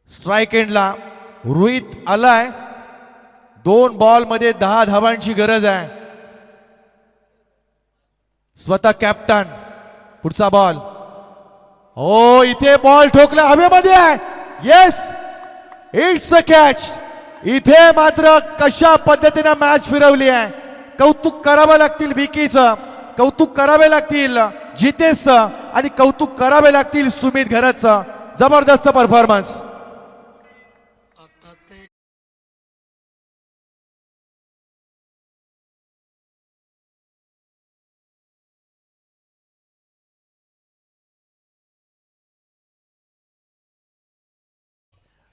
स्ट्राइक एंडला रोहित आलाय. 2 बॉल मध्ये 10 धावांची गरज आहे. स्वतः कॅप्टन. पुढचा बॉल. हो इथे बॉल ठोकला हवेमध्ये आहे. Yes it's a catch. इथे मात्र कशा पद्धतीने मॅच फिरवली आहे. कौतुक करावं लागतील विकीचं, कौतुक करावे लागतील जितेशचं आणि कौतुक करावे लागतील सुमित घरतचं. जबरदस्त परफॉर्मन्स.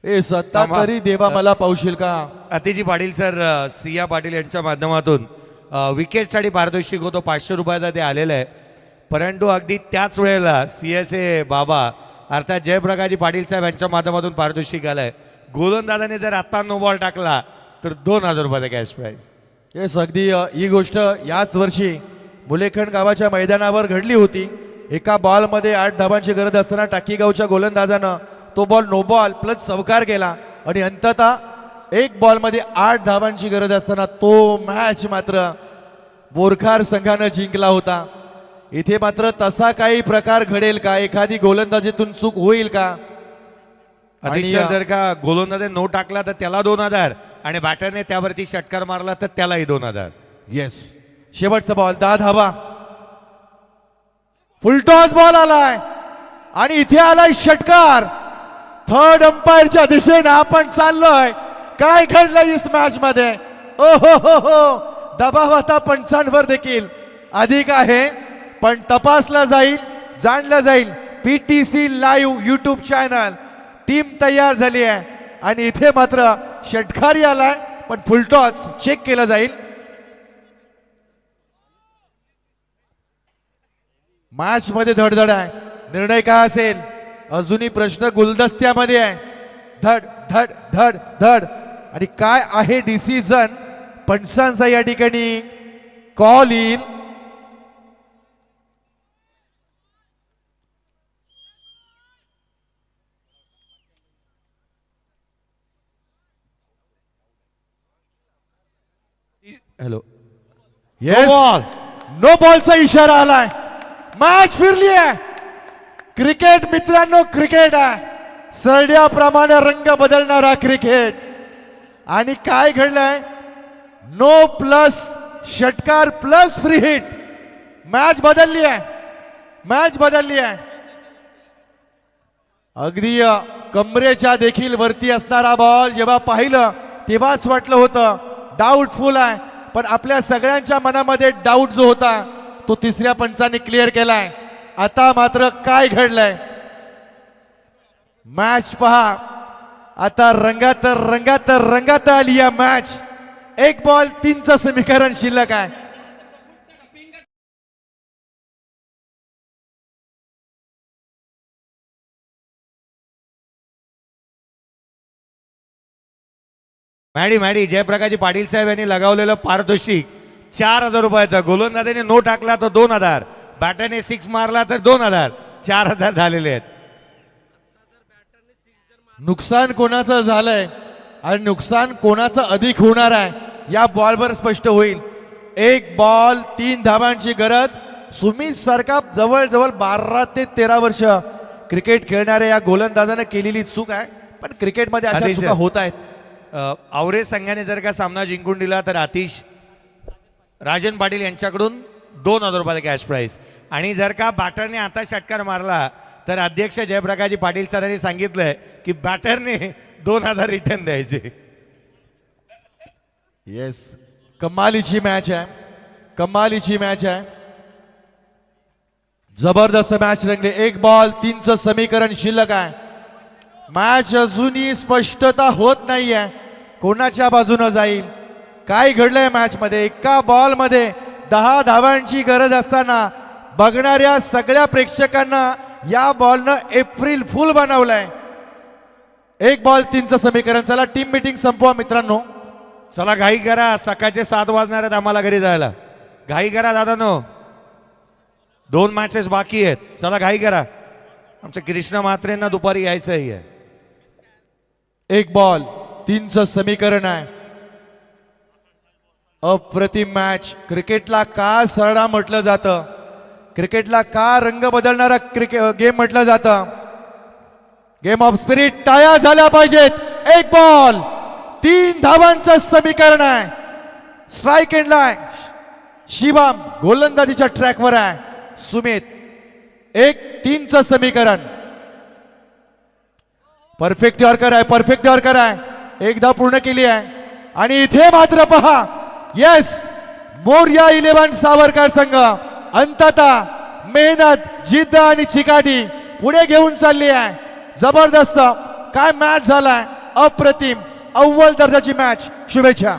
ए सत्ता तरी देवा मला पावशील का. अतिजी पाटील सर सिया पाटील यांच्या माध्यमातून विकेटसाठी पारितोषिक होतो 500 रुपयाचा ते आलेलं आहे. परंतु अगदी त्याच वेळेला सियाचे बाबा अर्थात जयप्रकाशजी पाटील साहेब यांच्या माध्यमातून पारितोषिक आलंय. गोलंदाजाने जर आत्ता नो बॉल टाकला तर 2000 रुपयाचा कॅश प्राइज. येस अगदी ही गोष्ट याच वर्षी मुलेखंड गावाच्या मैदानावर घडली होती. एका बॉलमध्ये 8 धावांची गरज असताना टाकीगावच्या गोलंदाजानं तो बॉल नो बॉल प्लस चौकार केला आणि अंततः 1 बॉलमध्ये 8 धावांची गरज असताना तो मॅच मात्र बोरखार संघानं जिंकला होता. इथे मात्र तसा काही प्रकार घडेल का. एखादी गोलंदाजीतून चूक होईल का. अतिशय जर का गोलंदाजाने नो टाकला तर त्याला 2000 आणि बॅटरने त्यावरती षटकार मारला तर त्यालाही 2000. येस शेवटचा बॉल 10 धावा. फुलटॉस बॉल आलाय. आणि इथे आलाय षटकार. थर्ड अंपायरच्या दिशेने आपण चाललोय. काय घडलं इस मॅच मध्ये? ओ हो, दबाव आता पंचांवर देखील अधिक आहे, पण तपासला जाईल, जाणलं जाईल. PTC live YouTube channel team तयार झाली आहे आणि इथे मात्र षटकारी आलाय, पण फुलटॉस चेक केलं जाईल. मॅच मध्ये धडधड आहे. निर्णय काय असेल अजूनही प्रश्न गुलदस्त्यामध्ये आहे. धड धड धड धड. आणि काय आहे डिसिजन पंचांचा या ठिकाणी कॉल येईल. Hello, yes, ball. नो बॉलचा इशारा आलाय. मॅच फिरली आहे. क्रिकेट मित्रांनो, क्रिकेट आहे. सरड्याप्रमाणे रंग बदलणारा क्रिकेट. आणि काय घडलंय? नो प्लस षटकार प्लस फ्री हिट. मॅच बदलली आहे, मॅच बदलली आहे. अगदी कमरेच्या देखील वरती असणारा बॉल जेव्हा पाहिलं तेव्हाच वाटलं होतं डाऊटफुल आहे, पण आपल्या सगळ्यांच्या मनामध्ये डाऊट जो होता तो तिसऱ्या पंचाने क्लिअर केलाय. आता मात्र काय घडलंय? मॅच पहा आता रंगात रंगात रंगात आली या मॅच. 1 बॉल 3चं समीकरण शिल्लक आहे. मॅडी जयप्रकाशजी पाटील साहेब यांनी लगावलेलं पारितोषिक 4,000 रुपयाचा. गोलंदाजाने नो टाकला तर 2,000, बॅटरने 6 मारला तर 2,000, 4,000 झालेले आहेत. नुकसान कोणाचं झालंय आणि नुकसान कोणाचं अधिक होणार आहे या बॉलवर स्पष्ट होईल. 1 बॉल 3 धावांची गरज. सुमित सारखा जवळजवळ 12 ते 13 वर्ष क्रिकेट खेळणाऱ्या या गोलंदाजाने केलेली चूक आहे, पण क्रिकेटमध्ये अशा आतिश, चुका होत आहेत. आवरे संघाने जर का सामना जिंकून दिला तर आतिश राजन पाटील यांच्याकडून 2,000 रुपयाचा कॅश प्राइज. आणि जर का बॅटरने आता षटकार मारला तर अध्यक्ष जयप्रकाशजी पाटील सरांनी सांगितलंय की बॅटरने 2,000 रिटर्न द्यायचे. येस, कमालीची मॅच आहे, कमालीची मॅच आहे. जबरदस्त मॅच रंगली. 1 बॉल 3चं समीकरण शिल्लक आहे. मॅच अजूनही स्पष्टता होत नाहीये कोणाच्या बाजूने जाईल. काय घडलंय मॅच मध्ये? एका बॉल मध्ये 10 धावांची गरज असताना बघणाऱ्या सगळ्या प्रेक्षकांना या बॉलनं एप्रिल फुल बनवलंय. 1 बॉल 3चं समीकरण. चला टीम मीटिंग संपवा मित्रांनो. चला घाई करा, सकाळचे 7 वाजणार आहेत आम्हाला घरी जायला. घाई करा दादानो, 2 मॅचेस बाकी आहेत. चला घाई करा, आमच्या कृष्ण म्हात्रेंना दुपारी यायचंही आहे. 1 बॉल 3चं समीकरण आहे. अप्रतिम मॅच. क्रिकेटला का सरडा म्हटलं जातं, क्रिकेटला का रंग बदलणारा गेम म्हटलं जातं? Game of spirit. टाळ्या झाल्या पाहिजेत. 1 बॉल 3 धावांचं समीकरण आहे. स्ट्राईक एंडला आहे. शिवम गोलंदाजीच्या ट्रॅकवर आहे. सुमित 1-3चं समीकरण. परफेक्ट यॉर्कर आहे, परफेक्ट यॉर्कर आहे. एकदा पूर्ण केली आहे. आणि इथे मात्र पहा, येस, मोरया 11 सावरकर संघ अंततः मेहनत, जिद्द आणि चिकाटी पुढे घेऊन चालली आहे. जबरदस्त काय मॅच झालाय, अप्रतिम, अव्वल दर्जाची मॅच. शुभेच्छा.